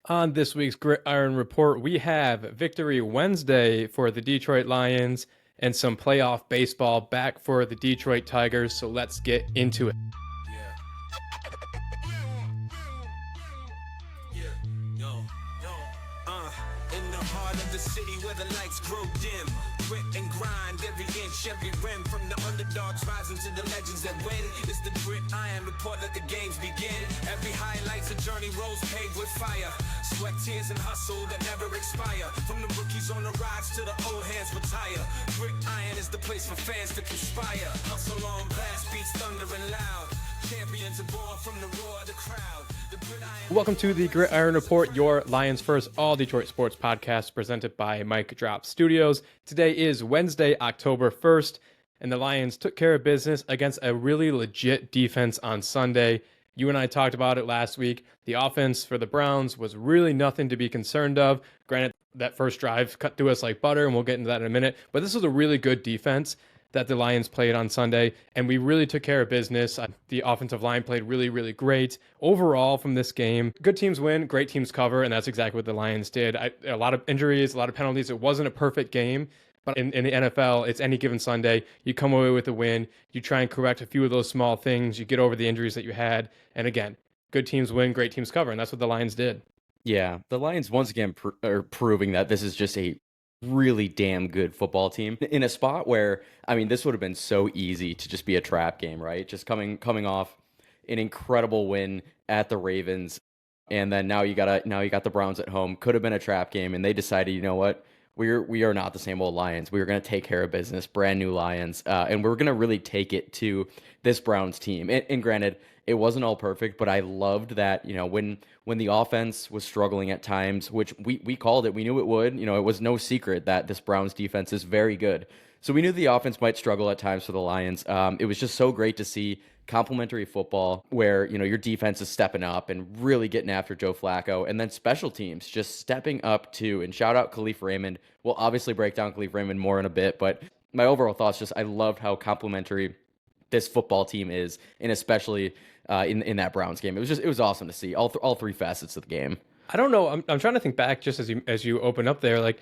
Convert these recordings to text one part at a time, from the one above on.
On this week's Gridiron Report, we have Victory Wednesday for the Detroit Lions and some playoff baseball back for the Detroit Tigers. So let's get into it. In the heart of the city where the lights grow dim, grit and grind every inch, every rim, from the underdogs rising to the legends that win. It's the Gridiron Report, let the games begin. Every highlight's a journey, roads paved with fire, sweat, tears, and hustle that never expire. From the rookies on the rise to the old hands retire, Gridiron is the place for fans to conspire. Hustle on blast, beats thundering loud, champions are born from the roar of the crowd. Welcome to the Gridiron Report, your Lions First All Detroit Sports podcast presented by Mike Drop Studios. Today is Wednesday, October 1st, and the Lions took care of business against a really legit defense on Sunday. You and I talked about it last week. The offense for the Browns was really nothing to be concerned of. Granted, that first drive cut through us like butter, and we'll get into that in a minute, but this was a really good defense that the Lions played on Sunday, and we really took care of business. The offensive line played really, really great. Overall, from this game, good teams win, great teams cover, and that's exactly what the Lions did. A lot of injuries, a lot of penalties. It wasn't a perfect game, but in the NFL, it's any given Sunday. You come away with a win. You try and correct a few of those small things. You get over the injuries that you had, and again, good teams win, great teams cover, and that's what the Lions did. Yeah, the Lions once again are proving that this is just a really damn good football team in a spot where, I mean, this would have been so easy to just be a trap game, right? Just coming off an incredible win at the Ravens, and then now you got the Browns at home. Could have been a trap game, and they decided, you know what? We are not the same old Lions. We are going to take care of business, brand new Lions, and we're going to really take it to this Browns team. And granted, it wasn't all perfect, but I loved that, you know, when the offense was struggling at times, which we called it, we knew it would. You know, it was no secret that this Browns defense is very good. So we knew the offense might struggle at times for the Lions. It was just so great to see complementary football where, you know, your defense is stepping up and really getting after Joe Flacco, and then special teams just stepping up too. And shout out Khalif Raymond. We'll obviously break down Khalif Raymond more in a bit, but my overall thoughts just, I loved how complementary this football team is, and especially in that Browns game. It was awesome to see all three facets of the game. I don't know. I'm trying to think back just as you open up there. Like,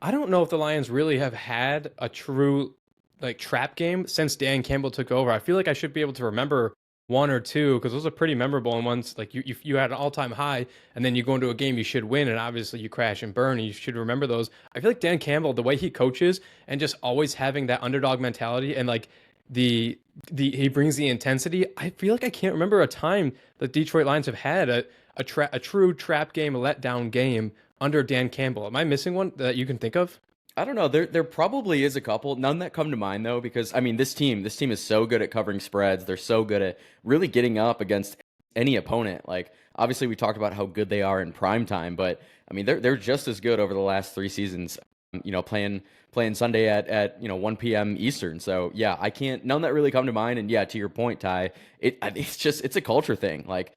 I don't know if the Lions really have had a true like trap game since Dan Campbell took over. I feel like I should be able to remember one or two because those are pretty memorable. And ones like you had an all-time high, and then you go into a game you should win, and obviously you crash and burn, and you should remember those. I feel like Dan Campbell, the way he coaches and just always having that underdog mentality, and like he brings the intensity. I feel like I can't remember a time the Detroit Lions have had a true trap game, a letdown game under Dan Campbell. Am I missing one that you can think of? I don't know. There probably is a couple. None that come to mind though, because I mean this team is so good at covering spreads. They're so good at really getting up against any opponent. Like obviously we talked about how good they are in prime time, but I mean they're just as good over the last 3 seasons. You know, playing Sunday at 1 p.m. Eastern. So yeah, none that really come to mind. And yeah, to your point, Ty, it's a culture thing. Like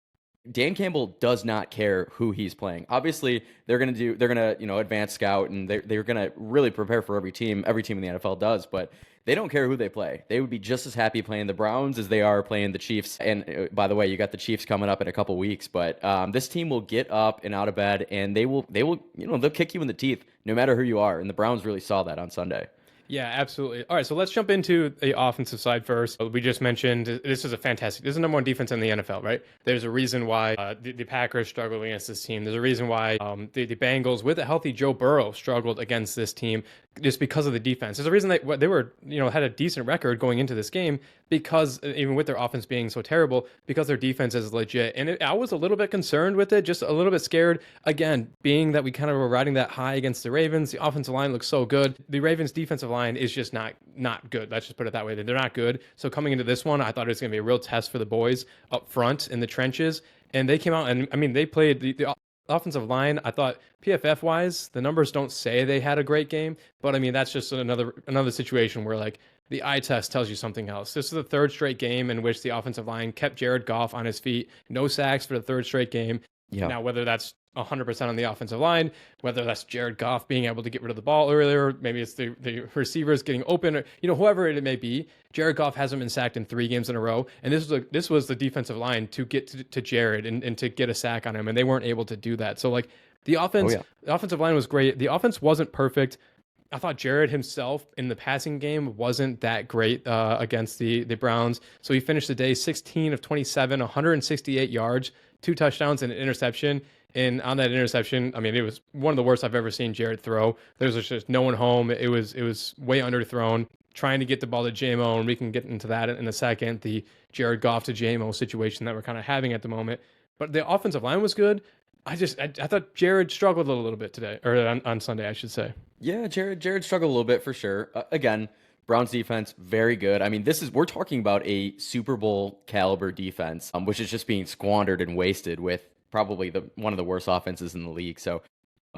Dan Campbell does not care who he's playing. Obviously, they're gonna advance scout, and they're gonna really prepare for every team. Every team in the NFL does, but they don't care who they play. They would be just as happy playing the Browns as they are playing the Chiefs. And by the way, you got the Chiefs coming up in a couple weeks, but this team will get up and out of bed, and they'll kick you in the teeth no matter who you are. And the Browns really saw that on Sunday. Yeah, absolutely. All right, so let's jump into the offensive side first. We just mentioned this is the number one defense in the NFL, right? There's a reason why the Packers struggled against this team. There's a reason why the Bengals, with a healthy Joe Burrow, struggled against this team just because of the defense. There's a reason they were, had a decent record going into this game because even with their offense being so terrible, because their defense is legit. And I was a little bit concerned with it, just a little bit scared. Again, being that we kind of were riding that high against the Ravens, the offensive line looks so good. The Ravens' defensive line is just not good. Let's just put it that way. They're not good. So coming into this one, I thought it was going to be a real test for the boys up front in the trenches. And they came out and, I mean, they played the offensive line. I thought PFF wise, the numbers don't say they had a great game, but I mean, that's just another situation where like the eye test tells you something else. This is the third straight game in which the offensive line kept Jared Goff on his feet. No sacks for the third straight game. Yeah. Now, whether that's 100% on the offensive line, whether that's Jared Goff being able to get rid of the ball earlier, maybe it's the receivers getting open, or, whoever it may be. Jared Goff hasn't been sacked in 3 games in a row, and this was the defensive line to get to Jared and to get a sack on him, and they weren't able to do that. So like the offensive line was great. The offense wasn't perfect. I thought Jared himself in the passing game wasn't that great against the Browns. So he finished the day 16 of 27, 168 yards, 2 touchdowns and an interception. And on that interception, I mean, it was one of the worst I've ever seen Jared throw. There was just no one home. It was way underthrown, trying to get the ball to JMO, and we can get into that in a second, the Jared Goff to JMO situation that we're kind of having at the moment. But the offensive line was good. I thought Jared struggled a little bit today, or on Sunday, I should say. Yeah, Jared struggled a little bit for sure. Again, Browns defense, very good. I mean, we're talking about a Super Bowl caliber defense, which is just being squandered and wasted with probably one of the worst offenses in the league. So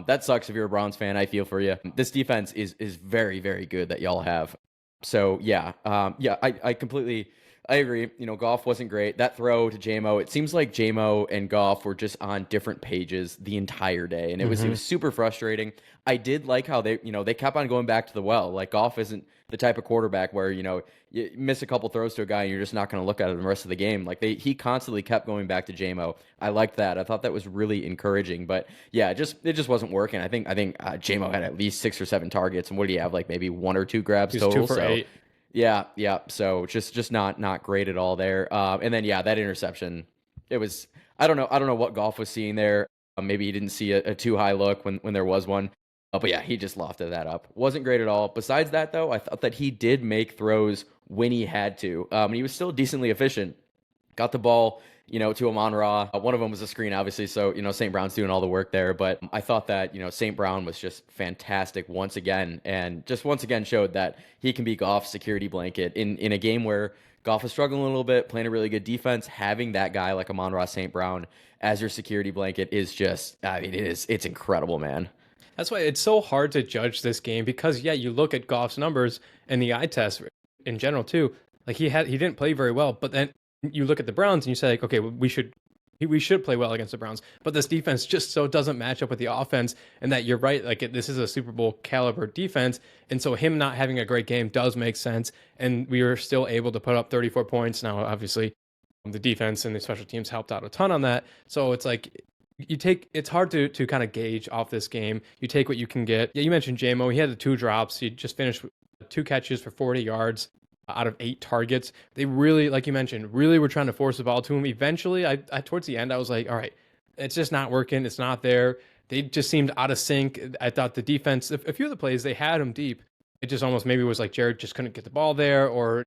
that sucks if you're a Browns fan. I feel for you. This defense is very, very good that y'all have. So yeah, I agree. Goff wasn't great. That throw to JMO, it seems like JMO and Goff were just on different pages the entire day, and it was super frustrating. I did like how they kept on going back to the well. Like, Goff isn't the type of quarterback where you miss a couple throws to a guy and you're just not going to look at it the rest of the game. Like, he constantly kept going back to JMO. I liked that. I thought that was really encouraging. But yeah, it just wasn't working. I think JMO had at least 6 or 7 targets, and what do you have? Like maybe 1 or 2 grabs He's total. 2 for 8. Yeah. So just not great at all there. And then that interception, it was, I don't know what Goff was seeing there. Maybe he didn't see a too high look when there was one. But yeah, he just lofted that up. Wasn't great at all. Besides that, though, I thought that he did make throws when he had to. And he was still decently efficient. Got the ball, to Amon-Ra. One of them was a screen, obviously. So, St. Brown's doing all the work there. But I thought that, St. Brown was just fantastic once again. And just once again showed that he can be Goff's security blanket in a game where Goff was struggling a little bit, playing a really good defense. Having that guy like Amon-Ra St. Brown as your security blanket is just, it's incredible, man. That's why it's so hard to judge this game, because you look at Goff's numbers and the eye test in general too. Like, he didn't play very well, but then you look at the Browns and you say, like, okay, we should play well against the Browns, but this defense just so doesn't match up with the offense. And that you're right, like, this is a Super Bowl caliber defense, and so him not having a great game does make sense. And we were still able to put up 34 points. Now, obviously, the defense and the special teams helped out a ton on that. So it's like, it's hard to kind of gauge off this game. You take what you can get. Yeah, you mentioned JMO. He had the 2 drops. He just finished with 2 catches for 40 yards out of 8 targets. They really, like you mentioned, really were trying to force the ball to him. Eventually, I towards the end, I was like, all right, it's just not working. It's not there. They just seemed out of sync. I thought the defense, a few of the plays, they had him deep. It just almost maybe was like Jared just couldn't get the ball there, or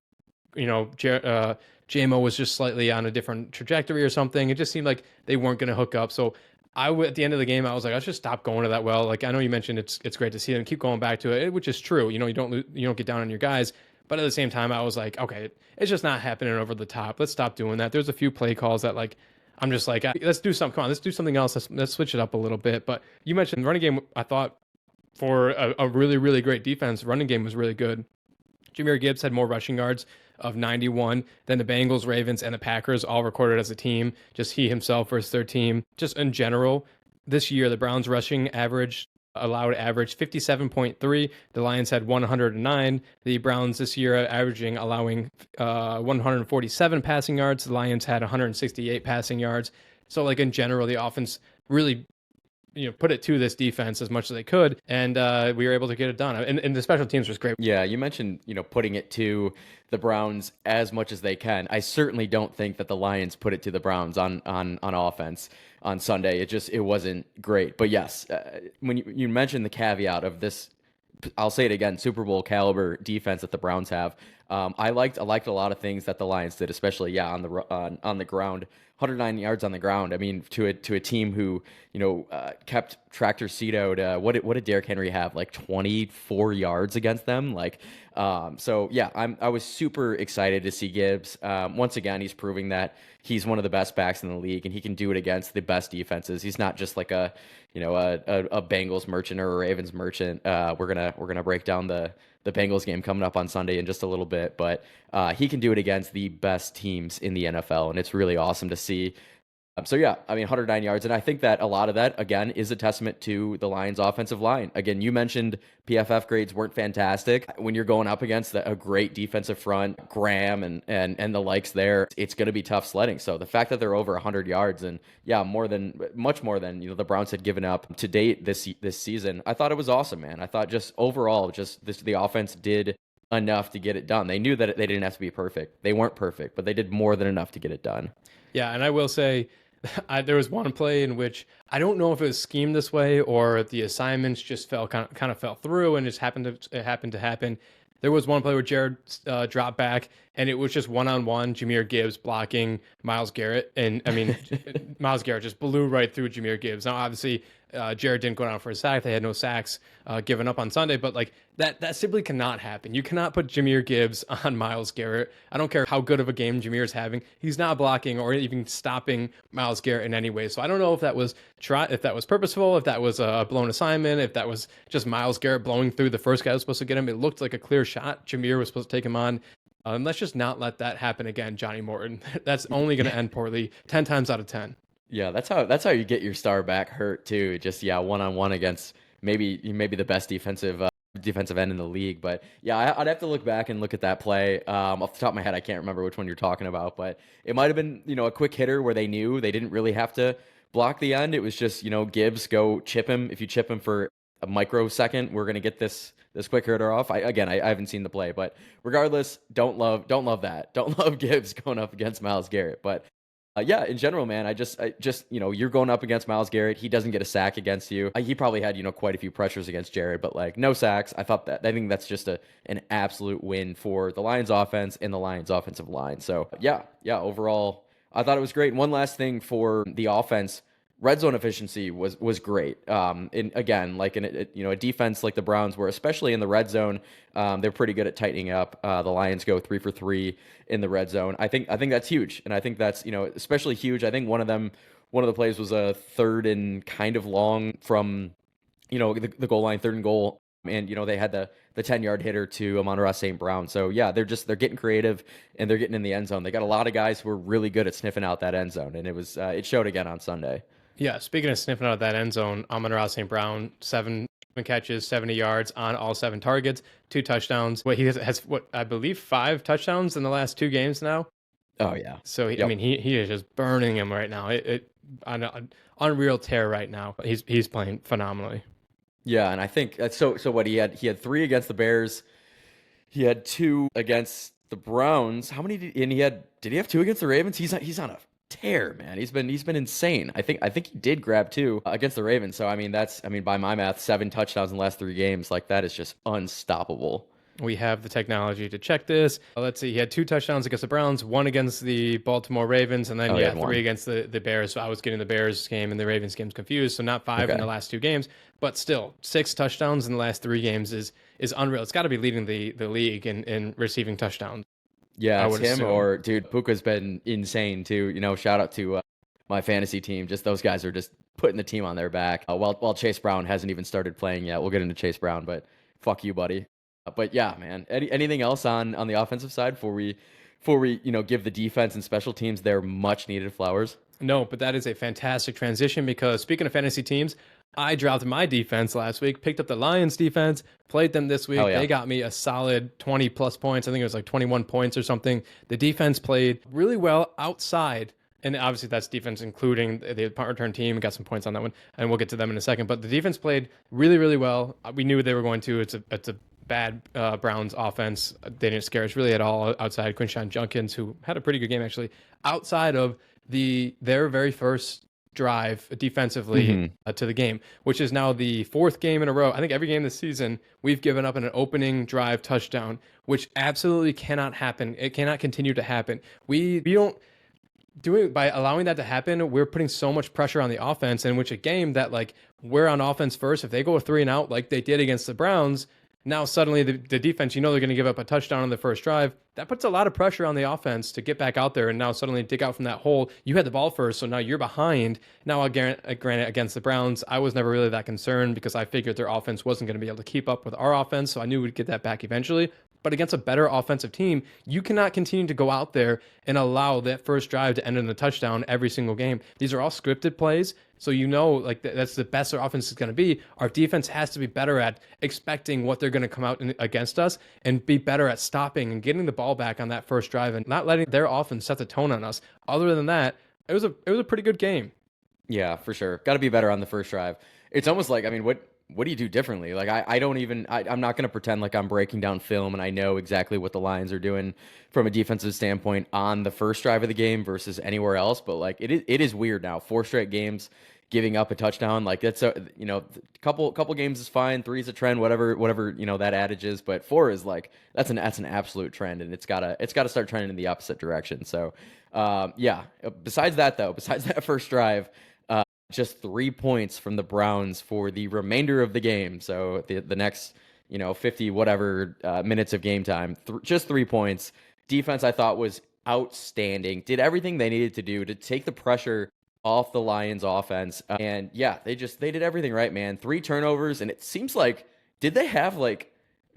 JMO was just slightly on a different trajectory or something. It just seemed like they weren't going to hook up. So at the end of the game, I was like, let's just stop going to that well. Like, I know you mentioned it's great to see them keep going back to it, which is true. You don't get down on your guys. But at the same time, I was like, okay, it's just not happening over the top. Let's stop doing that. There's a few play calls that, like, I'm just like, let's do something. Come on, let's do something else. Let's switch it up a little bit. But you mentioned the running game. I thought for a really, really great defense, running game was really good. Jahmyr Gibbs had more rushing yards of 91 than the Bengals, Ravens, and the Packers all recorded as a team. Just he himself versus their team. Just in general, this year, the Browns rushing allowed average 57.3. The Lions had 109. The Browns this year allowing 147 passing yards. The Lions had 168 passing yards. So, like, in general, the offense really put it to this defense as much as they could, and we were able to get it done. And the special teams was great. Yeah, you mentioned putting it to the Browns as much as they can. I certainly don't think that the Lions put it to the Browns on offense on Sunday. It wasn't great. But yes, when you mentioned the caveat of this, I'll say it again, Super Bowl caliber defense that the Browns have. I liked a lot of things that the Lions did, especially on the ground. 109 yards on the ground. I mean, to a team who kept Tractor Cito to what did Derrick Henry have, like 24 yards against them? Like, so yeah, I was super excited to see Gibbs. Once again, he's proving that he's one of the best backs in the league, and he can do it against the best defenses. He's not just like a Bengals merchant or a Ravens merchant. We're gonna break down the Bengals game coming up on Sunday in just a little bit, but he can do it against the best teams in the NFL, and it's really awesome to see. So yeah, I mean 109 yards, and I think that a lot of that again is a testament to the Lions' offensive line. Again, you mentioned PFF grades weren't fantastic. When you're going up against a great defensive front, Graham and the likes there, it's going to be tough sledding. So the fact that they're over 100 yards and yeah, much more than the Browns had given up to date this season, I thought it was awesome, man. I thought just overall, the offense did enough to get it done. They knew that they didn't have to be perfect. They weren't perfect, but they did more than enough to get it done. Yeah, and I will say, there was one play in which I don't know if it was schemed this way or the assignments just kind of fell through and just happened to happen. There was one play where Jared dropped back, and it was just one-on-one Jahmyr Gibbs blocking Myles Garrett. And, I mean, Myles Garrett just blew right through Jahmyr Gibbs. Now, obviously, Jared didn't go down for a sack. They had no sacks given up on Sunday. But, like, that simply cannot happen. You cannot put Jahmyr Gibbs on Myles Garrett. I don't care how good of a game Jahmyr is having. He's not blocking or even stopping Myles Garrett in any way. So I don't know if that was purposeful, if that was a blown assignment, if that was just Myles Garrett blowing through the first guy who was supposed to get him. It looked like a clear shot. Jahmyr was supposed to take him on. Let's just not let that happen again, Johnny Morton. That's only going to end poorly 10 times out of 10. Yeah, that's how you get your star back hurt too. Just one-on-one against maybe the best defensive end in the league. But yeah, I'd have to look back and look at that play. Off the top of my head, I can't remember which one you're talking about, but it might have been a quick hitter where they knew they didn't really have to block the end. It was just Gibbs, go chip him. If you chip him for a microsecond, we're gonna get this quick hitter off. I haven't seen the play, but regardless, don't love that. Don't love Gibbs going up against Myles Garrett, but. Yeah, in general, man, I just you're going up against Myles Garrett. He doesn't get a sack against you. He probably had quite a few pressures against Jared, but like no sacks. I think that's just an absolute win for the Lions offense and the Lions offensive line. So yeah, overall, I thought it was great. And one last thing for the offense. Red zone efficiency was great. And again, like in a defense like the Browns were, especially in the red zone, they're pretty good at tightening up. The Lions go 3 for 3 in the red zone. I think that's huge, and I think that's especially huge. I think one of the plays was a third and kind of long from the goal line, third and goal, and they had the 10-yard hitter to Amon-Ra St. Brown. So yeah, they're getting creative and they're getting in the end zone. They got a lot of guys who are really good at sniffing out that end zone, and it showed again on Sunday. Yeah, speaking of sniffing out that end zone, Amon-Ra St. Brown, 7 catches, 70 yards on all 7 targets, 2 touchdowns. He has I believe 5 touchdowns in the last 2 games now. Oh yeah. So I mean he is just burning him right now. It on an unreal tear right now. He's playing phenomenally. Yeah, and I think so what he had 3 against the Bears. He had 2 against the Browns. How many did he have 2 against the Ravens? He's on a tear, man. He's been insane. I think he did grab 2 against the Ravens. So I mean by my math, 7 touchdowns in the last 3 games. Like that is just unstoppable. We have the technology to check this. Let's see. He had 2 touchdowns against the Browns, 1 against the Baltimore Ravens, and then 3 against the Bears. So I was getting the Bears game and the Ravens games confused. So not 5 in the last 2 games, but still 6 touchdowns in the last 3 games is unreal. It's got to be leading the league in receiving touchdowns. Yeah, it's him or dude. Puka's been insane too. Shout out to my fantasy team. Just those guys are just putting the team on their back. While Chase Brown hasn't even started playing yet. We'll get into Chase Brown, but fuck you, buddy. But yeah, man. Anything else on the offensive side before we give the defense and special teams their much needed flowers? No, but that is a fantastic transition because speaking of fantasy teams, I dropped my defense last week, picked up the Lions defense, played them this week. Yeah. They got me a solid 20 plus points. I think it was like 21 points or something. The defense played really well outside. And obviously that's defense, including the punt return team, got some points on that one. And we'll get to them in a second. But the defense played really, really well. We knew they were going to. It's a bad Browns offense. They didn't scare us really at all outside Quinshon Judkins, who had a pretty good game actually. Outside of their very first drive defensively to the game, which is now the 4th game in a row. I think every game this season we've given up an opening drive touchdown, which absolutely cannot happen. It cannot continue to happen. We don't do it by allowing that to happen. We're putting so much pressure on the offense, in which a game that like we're on offense first. If they go a 3 and out like they did against the Browns, now suddenly the defense, they're going to give up a touchdown on the first drive. That puts a lot of pressure on the offense to get back out there and now suddenly dig out from that hole. You had the ball first, so now you're behind. Now, granted, against the Browns, I was never really that concerned because I figured their offense wasn't going to be able to keep up with our offense, so I knew we'd get that back eventually. But against a better offensive team, you cannot continue to go out there and allow that first drive to end in a touchdown every single game. These are all scripted plays. So like that's the best our offense is going to be. Our defense has to be better at expecting what they're going to come out against us and be better at stopping and getting the ball back on that first drive and not letting their offense set the tone on us. Other than that, it was a pretty good game. Yeah, for sure. Got to be better on the first drive. It's almost like, I mean, what do you do differently? Like, I'm not going to pretend like I'm breaking down film and I know exactly what the Lions are doing from a defensive standpoint on the first drive of the game versus anywhere else. But like, it is weird now. 4 straight games giving up a touchdown. Like that's couple games is fine. 3 is a trend, whatever, that adage is. But 4 is like, that's an absolute trend. And it's gotta start trending in the opposite direction. So, yeah, besides that first drive, just 3 points from the Browns for the remainder of the game. So the next, 50 whatever minutes of game time, just 3 points. Defense I thought was outstanding. Did everything they needed to do to take the pressure off the Lions offense. And yeah, they did everything right, man. 3 turnovers, and it seems like, did they have like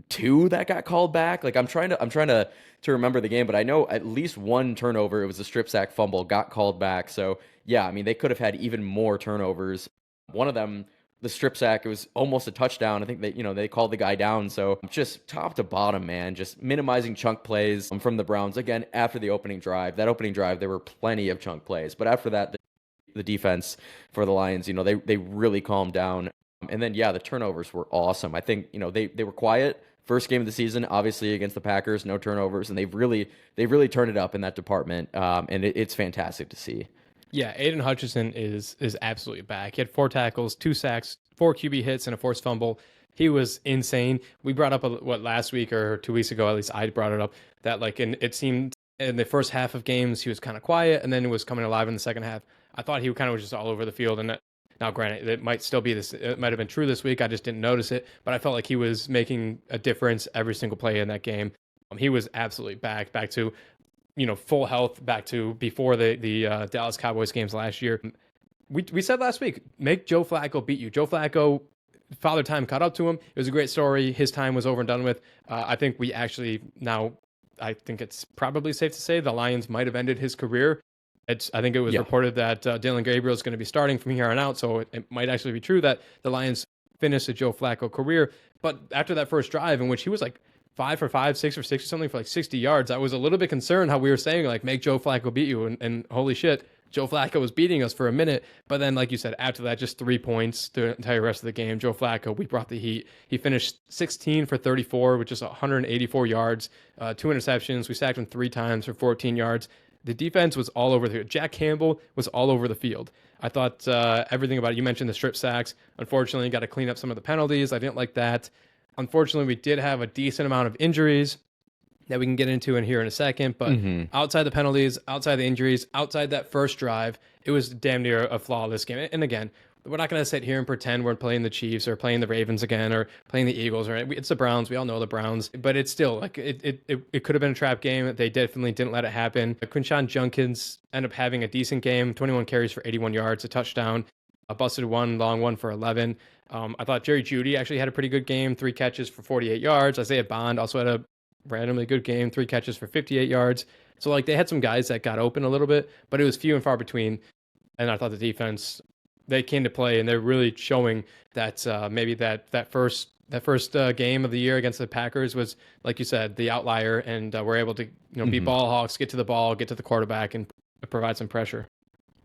2 that got called back? Like I'm trying to remember the game, but I know at least 1 turnover, it was a strip sack fumble, got called back. So yeah, I mean, they could have had even more turnovers. One of them, the strip sack, it was almost a touchdown. I think they called the guy down. So just top to bottom, man, just minimizing chunk plays from the Browns. Again, after the opening drive, there were plenty of chunk plays. But after that, the defense for the Lions, they really calmed down. And then, yeah, the turnovers were awesome. I think, they were quiet first game of the season, obviously against the Packers, no turnovers, and they've really turned it up in that department. And it's fantastic to see. Yeah, Aiden Hutchinson is absolutely back. He had 4 tackles, 2 sacks, 4 QB hits, and a forced fumble. He was insane. We brought up last week or 2 weeks ago, at least I brought it up, that it seemed in the first half of games he was kind of quiet, and then it was coming alive in the second half. I thought he kind of was just all over the field, and now granted, it might still be this. It might have been true this week. I just didn't notice it, but I felt like he was making a difference every single play in that game. He was absolutely back to full health, back to before the Dallas Cowboys games last year. We said last week, make Joe Flacco beat you. Joe Flacco, Father Time caught up to him. It was a great story. His time was over and done with. I think we actually now, I think it's probably safe to say the Lions might have ended his career. I think it was reported that Dylan Gabriel is going to be starting from here on out, so it might actually be true that the Lions finished a Joe Flacco career. But after that first drive, in which he was like 5 for 5, 6 for 6 or something for like 60 yards, I was a little bit concerned how we were saying, like, make Joe Flacco beat you. And holy shit, Joe Flacco was beating us for a minute. But then, like you said, after that, just 3 points the entire rest of the game. Joe Flacco, we brought the heat. He finished 16 for 34, which is 184 yards, 2 interceptions. We sacked him 3 times for 14 yards. The defense was all over the field. Jack Campbell was all over the field. I thought everything about it. You mentioned the strip sacks. Unfortunately, got to clean up some of the penalties. I didn't like that. Unfortunately, we did have a decent amount of injuries that we can get into in here in a second. But outside the penalties, outside the injuries, outside that first drive, it was damn near a flawless game. And again, we're not going to sit here and pretend we're playing the Chiefs or playing the Ravens again or playing the Eagles. Or it's the Browns. We all know the Browns. But it's still like it could have been a trap game. They definitely didn't let it happen. Quinshon Judkins ended up having a decent game, 21 carries for 81 yards, a touchdown, a busted one, long one for 11. I thought Jerry Jeudy actually had a pretty good game, 3 catches for 48 yards. Isaiah Bond also had a randomly good game, 3 catches for 58 yards. So like they had some guys that got open a little bit, but it was few and far between. And I thought the defense, they came to play, and they're really showing that maybe that first game of the year against the Packers was, like you said, the outlier, and we're able to be ball hawks, get to the ball, get to the quarterback, and provide some pressure.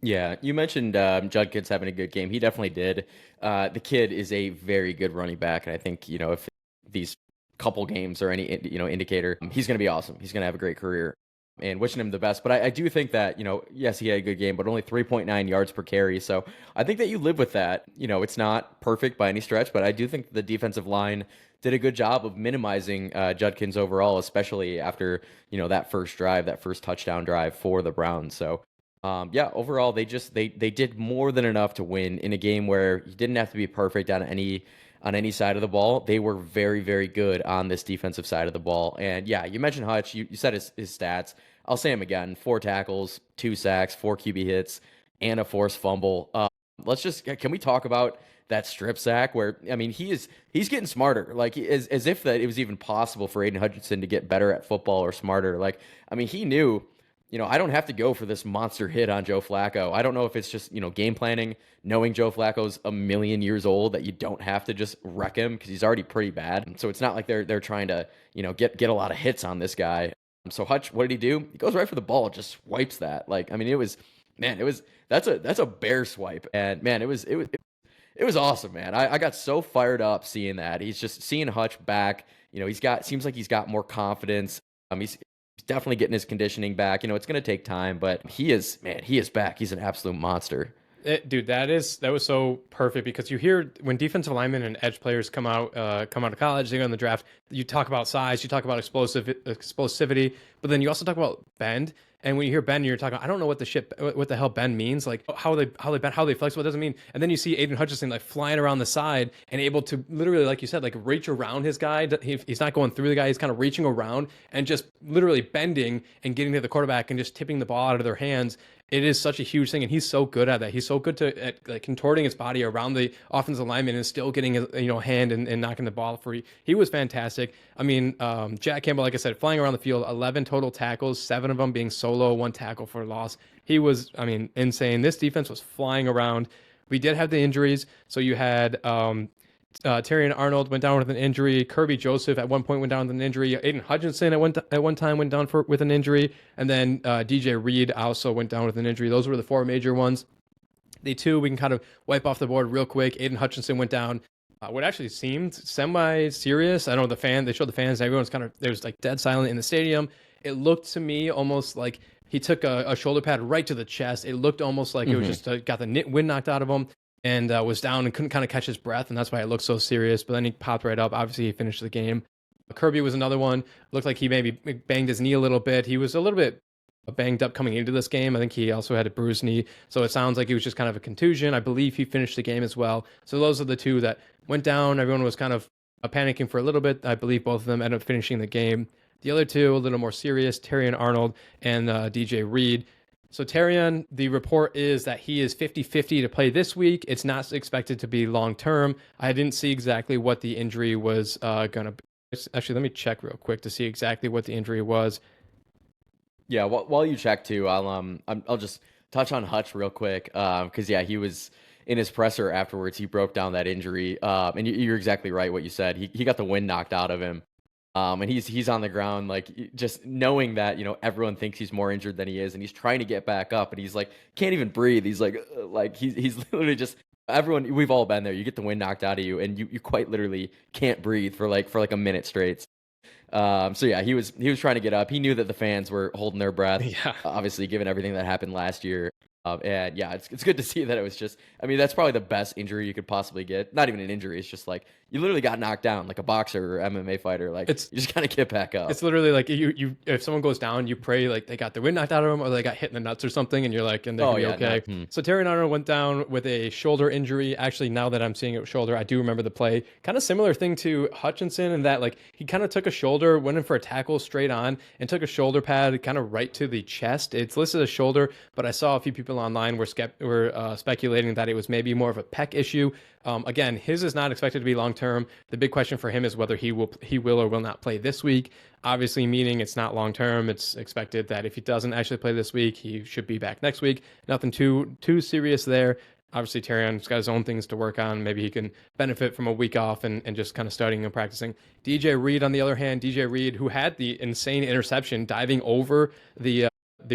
Yeah, you mentioned Judkins having a good game. He definitely did. The kid is a very good running back, and I think if these couple games are any indicator, he's going to be awesome. He's going to have a great career, and wishing him the best. But I do think that yes, he had a good game, but only 3.9 yards per carry. So I think that you live with that. It's not perfect by any stretch, but I do think the defensive line did a good job of minimizing Judkins overall, especially after that first drive, that first touchdown drive for the Browns. So. Yeah, overall, they did more than enough to win in a game where you didn't have to be perfect on any side of the ball. They were very, very good on this defensive side of the ball. And yeah, you mentioned Hutch. You said his stats. I'll say him again: 4 tackles, 2 sacks, 4 QB hits, and a forced fumble. Can we talk about that strip sack where, I mean, he's getting smarter, like as if that it was even possible for Aiden Hutchinson to get better at football or smarter. Like, I mean, he knew, I don't have to go for this monster hit on Joe Flacco. I don't know if it's just, game planning, knowing Joe Flacco's a million years old, that you don't have to just wreck him because he's already pretty bad. So it's not like they're trying to, get a lot of hits on this guy. So Hutch, what did he do? He goes right for the ball, just swipes that. Like, I mean, that's a bear swipe. And man, it was awesome, man. I got so fired up seeing that. He's just seeing Hutch back. Seems like he's got more confidence. He's definitely getting his conditioning back. It's going to take time, but he is back. He's an absolute monster. Dude, that was so perfect, because you hear when defensive linemen and edge players come out of college, they go in the draft, you talk about size, you talk about explosivity, but then you also talk about bend. And when you hear bend, you're talking, I don't know what the hell bend means, like how they bend, how they flex, what does it mean? And then you see Aiden Hutchinson like flying around the side and able to literally, like you said, like reach around his guy. He's not going through the guy, he's kind of reaching around and just literally bending and getting to the quarterback and just tipping the ball out of their hands. It is such a huge thing, and he's so good at that. He's so good at like contorting his body around the offensive lineman and still getting his hand and knocking the ball free. He was fantastic. I mean, Jack Campbell, like I said, flying around the field, 11 total tackles, 7 of them being solo, 1 tackle for loss. He was, insane. This defense was flying around. We did have the injuries, so you had Terrion Arnold went down with an injury. Kirby Joseph at one point went down with an injury. Aiden Hutchinson at one time went down with an injury. And then DJ Reed also went down with an injury. Those were the 4 major ones. The 2 we can kind of wipe off the board real quick. Aiden Hutchinson went down. What actually seemed semi-serious. I know they showed the fans, and everyone's there was like dead silent in the stadium. It looked to me almost like he took a shoulder pad right to the chest. It looked almost like it was just got the wind knocked out of him. And was down and couldn't kind of catch his breath, and that's why it looked so serious. But then he popped right up. Obviously, he finished the game. Kirby was another one. Looked like he maybe banged his knee a little bit. He was a little bit banged up coming into this game. I think he also had a bruised knee. So it sounds like it was just kind of a contusion. I believe he finished the game as well. So those are the 2 that went down. Everyone was kind of panicking for a little bit. I believe both of them ended up finishing the game. The other 2, a little more serious, Terrion Arnold and DJ Reed. So Terrion, the report is that he is 50-50 to play this week. It's not expected to be long-term. I didn't see exactly what the injury was going to be. Actually, let me check real quick to see exactly what the injury was. Yeah, while you check too, I'll just touch on Hutch real quick, because he was in his presser afterwards. He broke down that injury, and you're exactly right what you said. He got the wind knocked out of him. And he's on the ground, like, just knowing that, everyone thinks he's more injured than he is, and he's trying to get back up, and he's like, can't even breathe. He's like he's literally just, everyone, we've all been there. You get the wind knocked out of you, and you quite literally can't breathe for like a minute straight. So yeah, he was trying to get up. He knew that the fans were holding their breath. Yeah. Obviously, given everything that happened last year. And yeah, it's good to see that it was just, that's probably the best injury you could possibly get. Not even an injury. It's just like, you literally got knocked down like a boxer or MMA fighter. Like, you just gotta get back up. It's literally like you if someone goes down, you pray like they got the wind knocked out of them or they got hit in the nuts or something, and you're like, and they're gonna be okay. No. So Terrion Arnold went down with a shoulder injury. Actually, now that I'm seeing it with shoulder, I do remember the play. Kind of similar thing to Hutchinson in that, like, he kind of took a shoulder, went in for a tackle straight on, and took a shoulder pad kind of right to the chest. It's listed as shoulder, but I saw a few people online were speculating that it was maybe more of a pec issue. Again, his is not expected to be long term. The big question for him is whether he will or will not play this week. Obviously, meaning it's not long term. It's expected that if he doesn't actually play this week, he should be back next week. Nothing too serious there. Obviously, Terrion's got his own things to work on. Maybe he can benefit from a week off and just kind of studying and practicing. DJ Reed, on the other hand, DJ Reed, who had the insane interception diving over the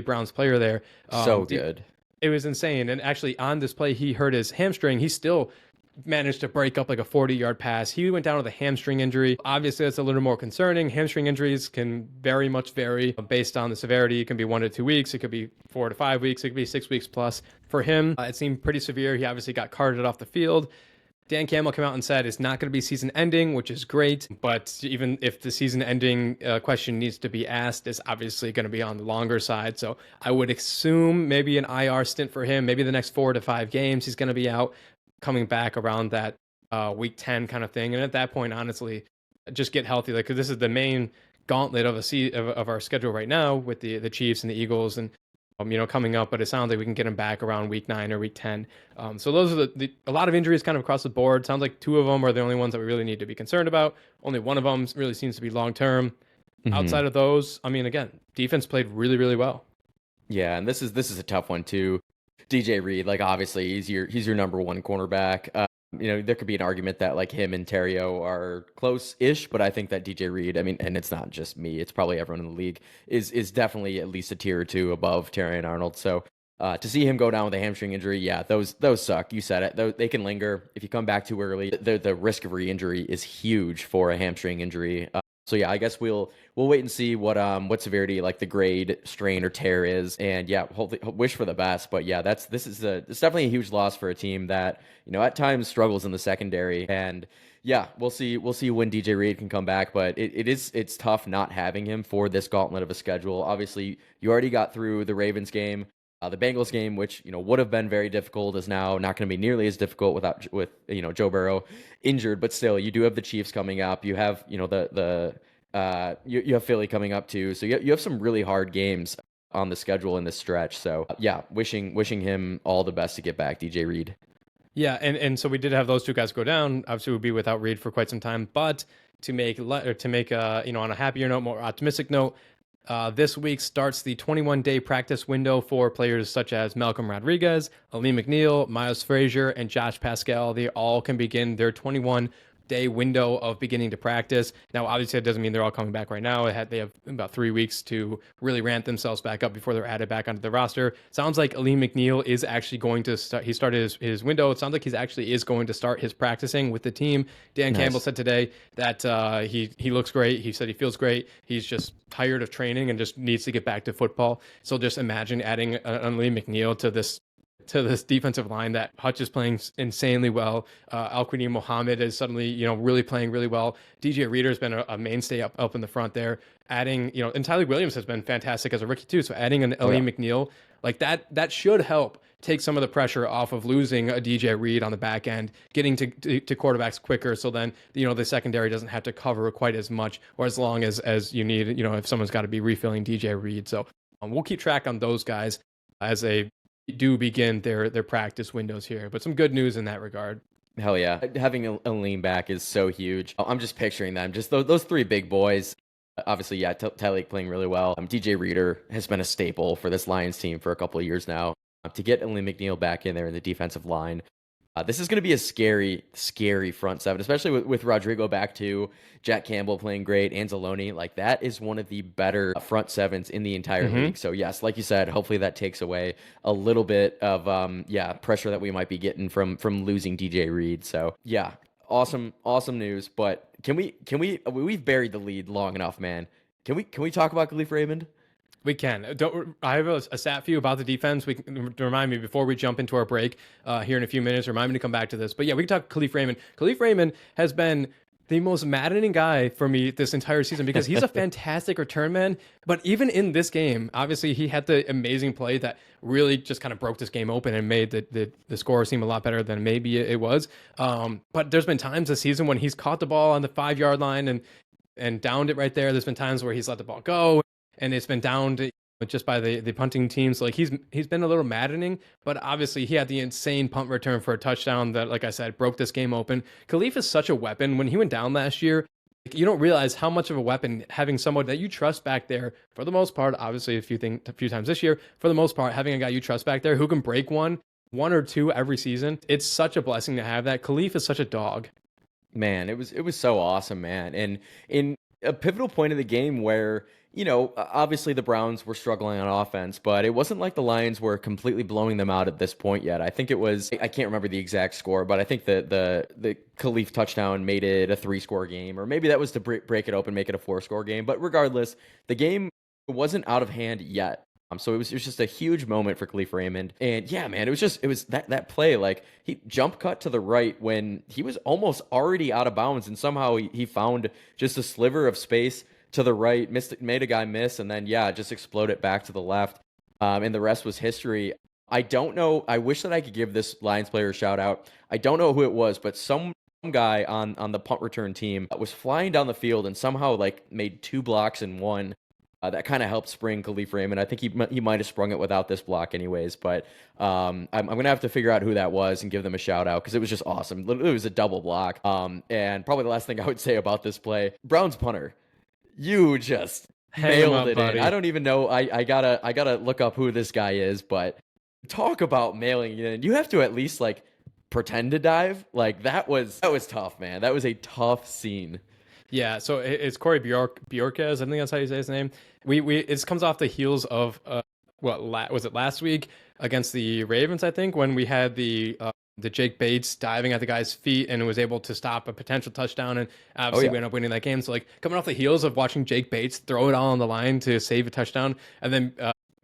Browns player there. So good. It was insane. And actually, on this play, he hurt his hamstring. He still managed to break up like a 40-yard pass. He went down with a hamstring injury. Obviously, that's a little more concerning. Hamstring injuries can very much vary based on the severity. It can be 1 to 2 weeks. It could be 4 to 5 weeks. It could be 6 weeks plus. For him, it seemed pretty severe. He obviously got carted off the field. Dan Campbell came out and said it's not going to be season ending, which is great. But even if the season ending question needs to be asked, it's obviously going to be on the longer side. So I would assume maybe an IR stint for him. Maybe the next 4 to 5 games he's going to be out, coming back around that week 10 kind of thing. And at that point, honestly, just get healthy. Like, 'cause this is the main gauntlet of our schedule right now with the Chiefs and the Eagles. And coming up, but it sounds like we can get him back around week 9 or week 10. So those are a lot of injuries kind of across the board. Sounds like 2 of them are the only ones that we really need to be concerned about. Only one of them really seems to be long term. Outside of those, I mean, again, defense played really, really well. Yeah, and this is a tough one too. DJ Reed, like obviously he's your number one cornerback. There could be an argument that like him and Terrio are close-ish, but I think that DJ Reed, I mean, and it's not just me, it's probably everyone in the league, is definitely at least a tier or two above Terry and Arnold. So to see him go down with a hamstring injury, yeah, those suck. You said it. They can linger. If you come back too early, the risk of re-injury is huge for a hamstring injury. So yeah, I guess we'll wait and see what severity like the grade, strain, or tear is, and yeah, hopefully wish for the best. But yeah, it's definitely a huge loss for a team that at times struggles in the secondary, and yeah, we'll see when DJ Reed can come back. But it's tough not having him for this gauntlet of a schedule. Obviously, you already got through the Ravens game. The Bengals game, which would have been very difficult, is now not going to be nearly as difficult with Joe Burrow injured. But still, you do have the Chiefs coming up. You have you have Philly coming up too. So you have some really hard games on the schedule in this stretch. So yeah, wishing him all the best to get back, DJ Reed. Yeah, and so we did have those 2 guys go down. Obviously, we'll be without Reed for quite some time. But to make on a happier note, more optimistic note. This week starts the 21-day practice window for players such as Malcolm Rodriguez, Aleem McNeil, Miles Frazier, and Josh Pascal. They all can begin their 21-day window of beginning to practice. Now, obviously, that doesn't mean they're all coming back right now. They have about 3 weeks to really ramp themselves back up before they're added back onto the roster. Sounds like Aleem McNeil is actually going to start. He started his window. It sounds like he's actually is going to start his practicing with the team. Dan Campbell said today that he looks great. He said he feels great. He's just tired of training and just needs to get back to football. So just imagine adding Aleem McNeil to this defensive line that Hutch is playing insanely well. Al-Quadin Muhammad is suddenly, really playing really well. DJ Reader has been a mainstay up in the front there. Adding, and Tyler Williams has been fantastic as a rookie too. So adding an Aleem McNeil like that should help take some of the pressure off of losing a DJ Reed on the back end, getting to quarterbacks quicker. So then, the secondary doesn't have to cover quite as much or as long as you need, if someone's got to be refilling DJ Reed. So we'll keep track on those guys as they do begin their practice windows here. But some good news in that regard. Hell yeah. Having a lean back is so huge. I'm just picturing them. Just those 3 big boys. Obviously, yeah, Tyleik playing really well. DJ Reader has been a staple for this Lions team for a couple of years now. To get Aleem McNeil back in there in the defensive line, this is going to be a scary, scary front seven, especially with Rodrigo back too. Jack Campbell playing great, Anzalone. Like that is one of the better front sevens in the entire league. So yes, like you said, hopefully that takes away a little bit of pressure that we might be getting from losing DJ Reed. So yeah, awesome news. But we've buried the lead long enough, man. Can we talk about Khalif Raymond? We can. I have a stat for you about the defense. We can remind me before we jump into our break here in a few minutes. Remind me to come back to this. But yeah, we can talk Khalif Raymond. Khalif Raymond has been the most maddening guy for me this entire season because he's a fantastic return man. But even in this game, obviously he had the amazing play that really just kind of broke this game open and made the score seem a lot better than maybe it was. But there's been times this season when he's caught the ball on the 5-yard line and downed it right there. There's been times where he's let the ball go and it's been downed just by the punting teams. So like he's been a little maddening, but obviously he had the insane punt return for a touchdown that, like I said, broke this game open. Khalif is such a weapon. When he went down last year, you don't realize how much of a weapon having someone that you trust back there, for the most part, obviously a few times this year, for the most part, having a guy you trust back there who can break one or two every season. It's such a blessing to have that. Khalif is such a dog. Man, it was so awesome, man. And in a pivotal point of the game where, obviously the Browns were struggling on offense, but it wasn't like the Lions were completely blowing them out at this point yet. I think it was, I can't remember the exact score, but I think the Khalif touchdown made it a 3-score game, or maybe that was to break it open, make it a 4-score game. But regardless, the game wasn't out of hand yet. So it was just a huge moment for Khalif Raymond. And yeah, man, it was that play, like he jump cut to the right when he was almost already out of bounds, and somehow he found just a sliver of space to the right, made a guy miss, and then just exploded back to the left. And the rest was history. I don't know. I wish that I could give this Lions player a shout out. I don't know who it was, but some guy on the punt return team was flying down the field and somehow like made 2 blocks in one. that kind of helped spring Khalif Raymond. I think he might have sprung it without this block anyways, but I'm going to have to figure out who that was and give them a shout out because it was just awesome. It was a double block. And probably the last thing I would say about this play, Brown's punter, you just nailed it in. I don't even know. I gotta look up who this guy is, but talk about mailing it in. You have to at least like pretend to dive. Like that was tough, man. That was a tough scene. Yeah, so it's Corey Bjorquez. I think that's how you say his name. It comes off the heels of was it last week against the Ravens? I think when we had the Jake Bates diving at the guy's feet and was able to stop a potential touchdown, and obviously we ended up winning that game. So like coming off the heels of watching Jake Bates throw it all on the line to save a touchdown, and then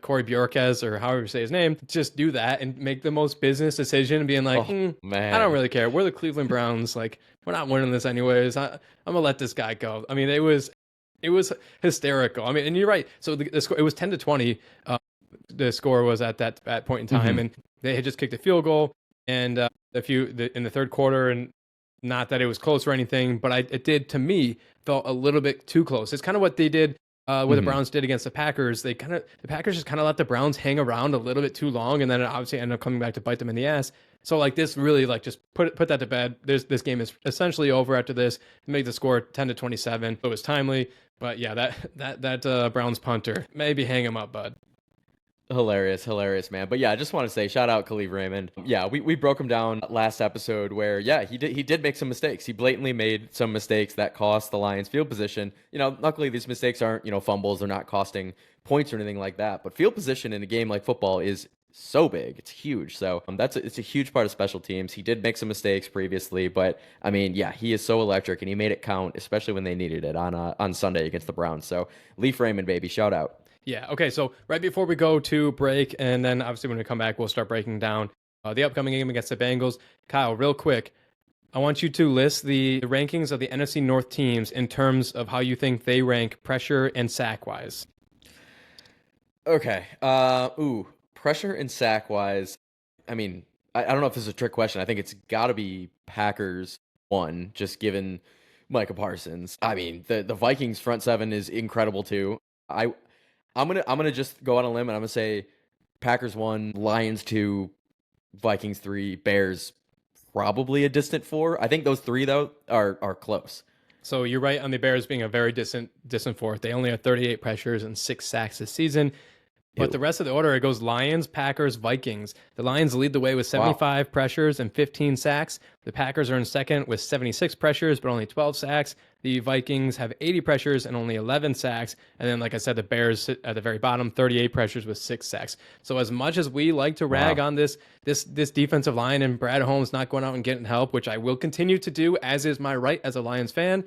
Corey Bjorquez, or however you say his name, just do that and make the most business decision, being like, man, I don't really care. We're the Cleveland Browns. Like, we're not winning this anyways. I'm gonna let this guy go. I mean, it was hysterical. I mean, and you're right. So the score, it was 10-20. The score was at that point in time, and they had just kicked a field goal, and in the third quarter, and not that it was close or anything, but it did, to me, felt a little bit too close. It's kind of what they did. What the Browns did against the Packers. The Packers just kind of let the Browns hang around a little bit too long, and then it obviously ended up coming back to bite them in the ass. So like this really like just put that to bed. This game is essentially over after this. Made the score 10-27. It was timely, but yeah, that Browns punter, maybe hang him up, bud. Hilarious, man. But yeah, I just want to say shout out Khalif Raymond. Yeah, we broke him down last episode where he did make some mistakes. He blatantly made some mistakes that cost the Lions field position. Luckily these mistakes aren't, fumbles, they're not costing points or anything like that. But field position in a game like football is so big. It's huge. So it's a huge part of special teams. He did make some mistakes previously, but I mean, yeah, he is so electric and he made it count, especially when they needed it on Sunday against the Browns. So Leaf Raymond, baby, shout out. Yeah. Okay. So right before we go to break, and then obviously when we come back, we'll start breaking down the upcoming game against the Bengals. Kyle, real quick, I want you to list the rankings of the NFC North teams in terms of how you think they rank pressure and sack wise. Okay. Pressure and sack wise. I mean, I don't know if this is a trick question. I think it's got to be Packers 1, just given Micah Parsons. I mean, the Vikings front seven is incredible too. I'm gonna just go on a limb and I'm gonna say Packers 1, Lions 2, Vikings 3, Bears probably a distant 4. I think those 3 though are close. So you're right on the Bears being a very distant 4th. They only have 38 pressures and 6 sacks this season. But the rest of the order, it goes Lions, Packers, Vikings. The Lions lead the way with 75 pressures and 15 sacks. The Packers are in second with 76 pressures, but only 12 sacks. The Vikings have 80 pressures and only 11 sacks. And then, like I said, the Bears sit at the very bottom, 38 pressures with 6 sacks. So as much as we like to rag on this defensive line and Brad Holmes not going out and getting help, which I will continue to do, as is my right as a Lions fan,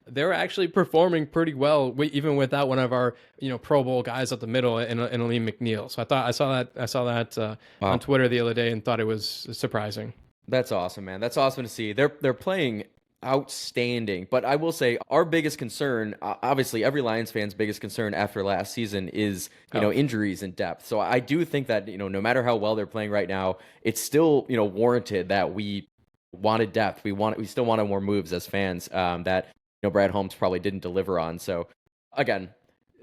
they're actually performing pretty well, even without one of our Pro Bowl guys up the middle in Aleem McNeil. So I saw that on Twitter the other day and thought it was surprising. That's awesome, man. That's awesome to see. They're playing outstanding. But I will say our biggest concern, obviously every Lions fan's biggest concern after last season is injuries and depth. So I do think that no matter how well they're playing right now, it's still warranted that we wanted depth. We still wanted more moves as fans that Brad Holmes probably didn't deliver on. So again,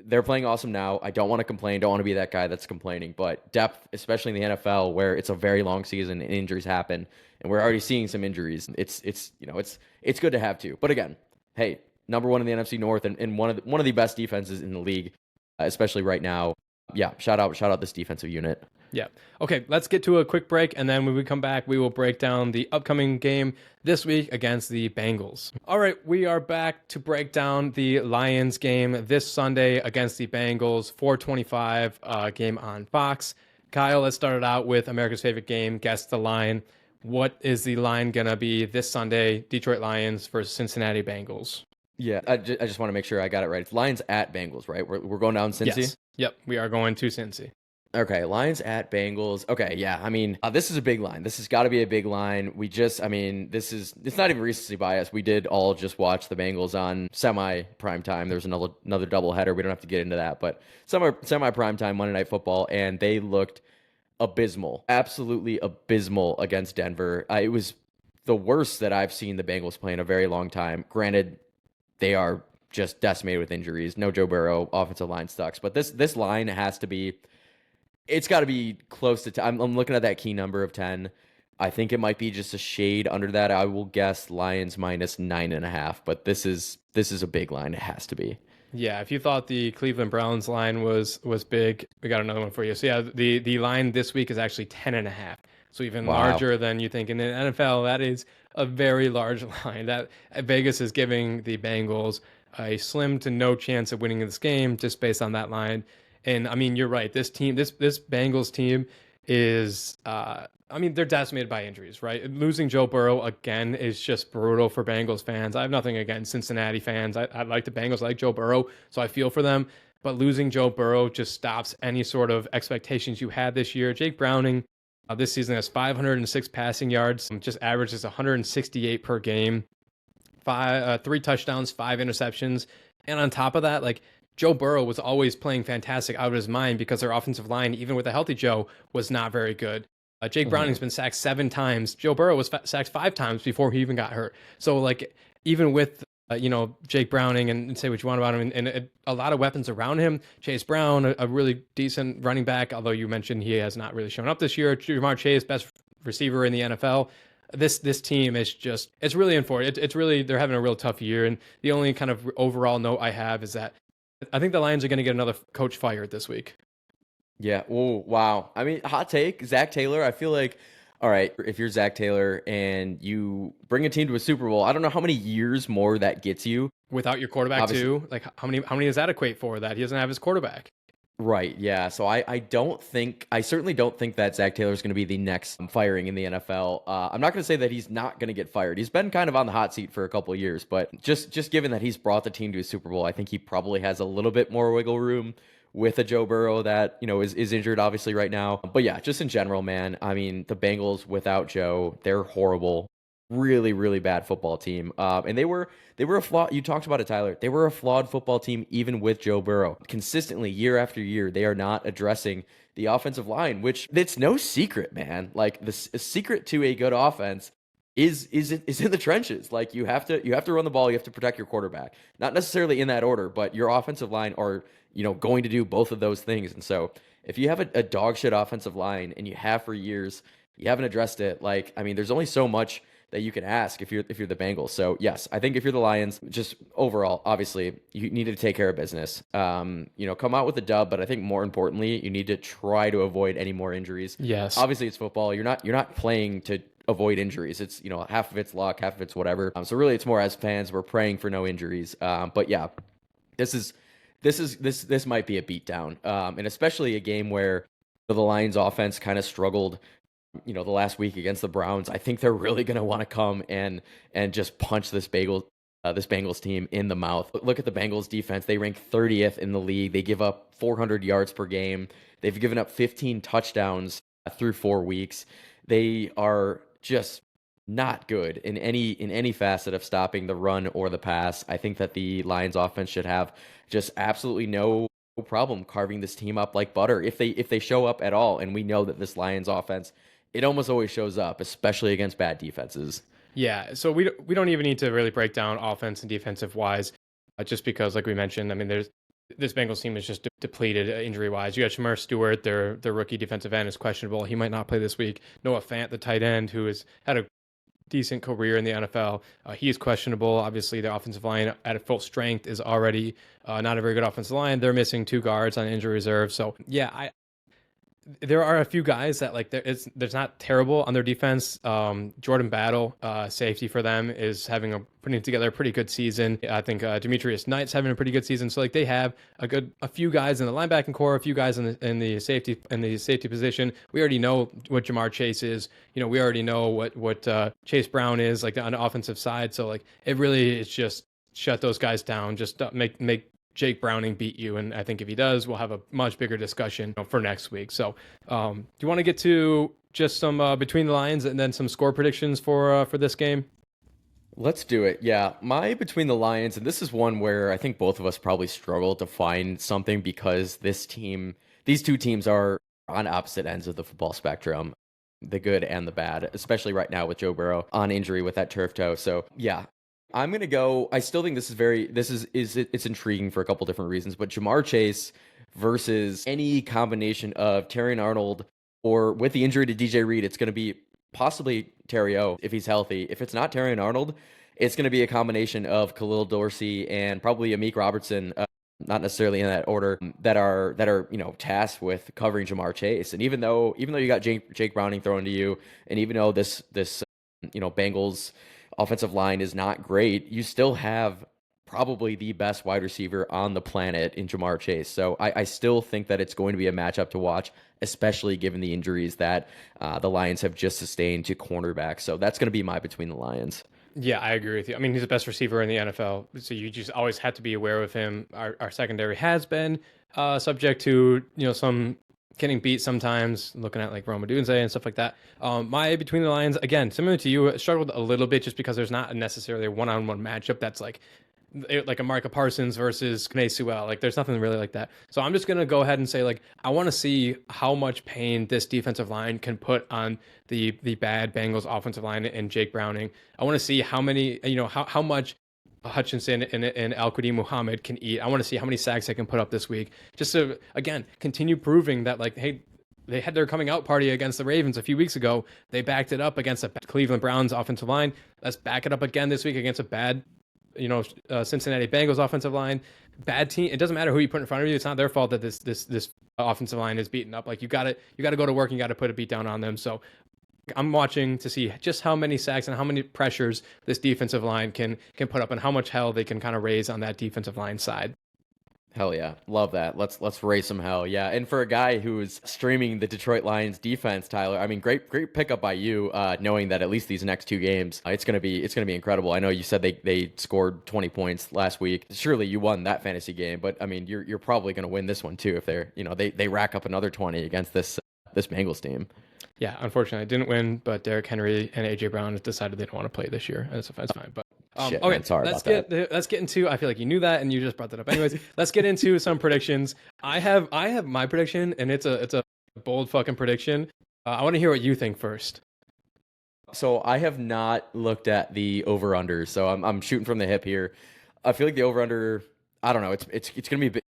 they're playing awesome now. I don't want to complain. Don't want to be that guy that's complaining, but depth, especially in the NFL where it's a very long season and injuries happen and we're already seeing some injuries. It's good to have too. But again, hey, number 1 in the NFC North and one of the best defenses in the league, especially right now. Yeah. Shout out this defensive unit. Yeah. Okay, let's get to a quick break, and then when we come back, we will break down the upcoming game this week against the Bengals. All right, we are back to break down the Lions game this Sunday against the Bengals, 4:25 game on Fox. Kyle, let's start it out with America's favorite game, Guess the Line. What is the line going to be this Sunday, Detroit Lions versus Cincinnati Bengals? Yeah, I just want to make sure I got it right. It's Lions at Bengals, right? We're going down Cincy? Yes. Yep, we are going to Cincy. Okay, Lions at Bengals. Okay, yeah, I mean, this is a big line. This has got to be a big line. It's not even recency bias. We did all just watch the Bengals on semi-prime time. There's another doubleheader. We don't have to get into that, but semi-prime time Monday Night Football, and they looked abysmal, absolutely abysmal against Denver. It was the worst that I've seen the Bengals play in a very long time. Granted, they are just decimated with injuries. No Joe Burrow, offensive line sucks. But this line has to be, it's got to be close to 10. I'm looking at that key number of 10. I think it might be just a shade under that. I will guess Lions minus 9.5, but this is a big line. It has to be. Yeah, if you thought the Cleveland Browns line was big, we got another one for you. So yeah, the line this week is actually 10.5. So even larger than you think in the NFL. That is a very large line. That Vegas is giving the Bengals a slim to no chance of winning this game just based on that line. And I mean, you're right. This Bengals team is they're decimated by injuries, right? Losing Joe Burrow again is just brutal for Bengals fans. I have nothing against Cincinnati fans. I like the Bengals, I like Joe Burrow, so I feel for them. But losing Joe Burrow just stops any sort of expectations you had this year. Jake Browning this season has 506 passing yards, just averages 168 per game, 3 touchdowns, 5 interceptions. And on top of that, like, Joe Burrow was always playing fantastic out of his mind because their offensive line, even with a healthy Joe, was not very good. Jake Browning's been sacked 7 times. Joe Burrow was sacked 5 times before he even got hurt. So, like, even with Jake Browning, and say what you want about him, and a lot of weapons around him, Chase Brown, a really decent running back, although you mentioned he has not really shown up this year. Jamar Chase, best receiver in the NFL. This team is just, it's really unfortunate. It's really, they're having a real tough year. And the only kind of overall note I have is that I think the Lions are going to get another coach fired this week. Yeah. Oh, wow. I mean, hot take, Zach Taylor. I feel like, all right, if you're Zach Taylor and you bring a team to a Super Bowl, I don't know how many years more that gets you. Without your quarterback, obviously, too. Like, how many does that equate for that he doesn't have his quarterback? Right. Yeah. So I certainly don't think that Zach Taylor is going to be the next firing in the NFL. I'm not going to say that he's not going to get fired. He's been kind of on the hot seat for a couple of years, but just given that he's brought the team to a Super Bowl, I think he probably has a little bit more wiggle room with a Joe Burrow that, is injured obviously right now. But yeah, just in general, man, I mean, the Bengals without Joe, they're horrible. Really, really bad football team. And they were a flawed, you talked about it, Tyler. They were a flawed football team even with Joe Burrow. Consistently, year after year, they are not addressing the offensive line, which it's no secret, man. Like, the secret to a good offense is in the trenches. Like, you have to run the ball, you have to protect your quarterback. Not necessarily in that order, but your offensive line are, going to do both of those things. And so if you have a dog shit offensive line and you have for years, you haven't addressed it, like, I mean, there's only so much that you can ask if you're the Bengals. So yes, I think if you're the Lions, just overall, obviously you need to take care of business. Come out with a dub, but I think more importantly, you need to try to avoid any more injuries. Yes. Obviously it's football. You're not playing to avoid injuries. It's, half of it's luck, half of it's whatever. So really it's more as fans, we're praying for no injuries. But yeah, this might be a beatdown. And especially a game where the Lions offense kind of struggled the last week against the Browns. I think they're really going to want to come and just punch this Bengals team in the mouth. Look at the Bengals defense. They rank 30th in the league. They give up 400 yards per game. They've given up 15 touchdowns through 4 weeks. They are just not good in any facet of stopping the run or the pass. I think that the Lions offense should have just absolutely no problem carving this team up like butter if they show up at all. And we know that this Lions offense, it almost always shows up, especially against bad defenses. Yeah, so we don't even need to really break down offense and defensive wise, just because, like we mentioned, I mean, this Bengals team is just depleted injury wise. You got Shamar Stewart, their rookie defensive end, is questionable. He might not play this week. Noah Fant, the tight end, who has had a decent career in the NFL, he is questionable. Obviously, the offensive line at full strength is already not a very good offensive line. They're missing 2 guards on injury reserve. So yeah, there are a few guys that, like, there's not terrible on their defense. Jordan Battle, safety for them, is putting together a pretty good season. I think Demetrius Knight's having a pretty good season. So like they have a few guys in the linebacking core, a few guys in the safety position. We already know what Jamar Chase is. We already know what Chase Brown is, like, on the offensive side. So like it really is just shut those guys down. Just make Jake Browning beat you, and I think if he does, we'll have a much bigger discussion for next week. So do you want to get to just some between the lines and then some score predictions for this game? Let's do it. Yeah, my between the lines, and this is one where I think both of us probably struggle to find something because these 2 teams are on opposite ends of the football spectrum, the good and the bad, especially right now with Joe Burrow on injury with that turf toe. So yeah, I'm gonna go. I still think it's intriguing for a couple different reasons, but Jamar Chase versus any combination of Terry and Arnold, or with the injury to DJ Reed, it's gonna be possibly Terry O if he's healthy. If it's not Terry and Arnold, it's gonna be a combination of Khalil Dorsey and probably Amik Robertson. Not necessarily in that order, that are tasked with covering Jamar Chase. And even though you got Jake Browning thrown to you, and even though this Bengals offensive line is not great, you still have probably the best wide receiver on the planet in Jamar Chase. So I still think that it's going to be a matchup to watch, especially given the injuries that the Lions have just sustained to cornerback. So that's going to be my between the Lions. Yeah, I agree with you. I mean, he's the best receiver in the NFL, so you just always have to be aware of him. Our secondary has been subject to some getting beat sometimes, looking at like Rome Odunze and stuff like that. My between the lines, again, similar to you, struggled a little bit just because there's not necessarily a one-on-one matchup that's like a Micah Parsons versus Knay Sewell. Like, there's nothing really like that. So I'm just going to go ahead and say, like, I want to see how much pain this defensive line can put on the bad Bengals offensive line and Jake Browning. I want to see how many, how much Hutchinson and Al-Quadin Muhammad can eat. I want to see how many sacks they can put up this week. Just to, again, continue proving that, like, hey, they had their coming out party against the Ravens a few weeks ago. They backed it up against a Cleveland Browns offensive line. Let's back it up again this week against a bad Cincinnati Bengals offensive line. Bad team. It doesn't matter who you put in front of you. It's not their fault that this offensive line is beaten up. Like, you got to go to work and you got to put a beat down on them. So I'm watching to see just how many sacks and how many pressures this defensive line can put up, and how much hell they can kind of raise on that defensive line side. Hell yeah. Love that. Let's raise some hell. Yeah. And for a guy who's streaming the Detroit Lions defense, Tyler, I mean, great pickup by you, knowing that at least these next two games, it's gonna be incredible. I know you said they scored 20 points last week. Surely you won that fantasy game, but I mean, you're probably gonna win this one too if they rack up another 20 against this Bengals team. Yeah, unfortunately, I didn't win, but Derrick Henry and AJ Brown decided they don't want to play this year, and it's fine. But Shit, okay, man, sorry let's about get into. I feel like you knew that, and you just brought that up. Anyways, let's get into some predictions. I have my prediction, and it's a bold fucking prediction. I want to hear what you think first. So I have not looked at the over/under, so I'm shooting from the hip here. I feel like the over/under, I don't know. It's gonna be.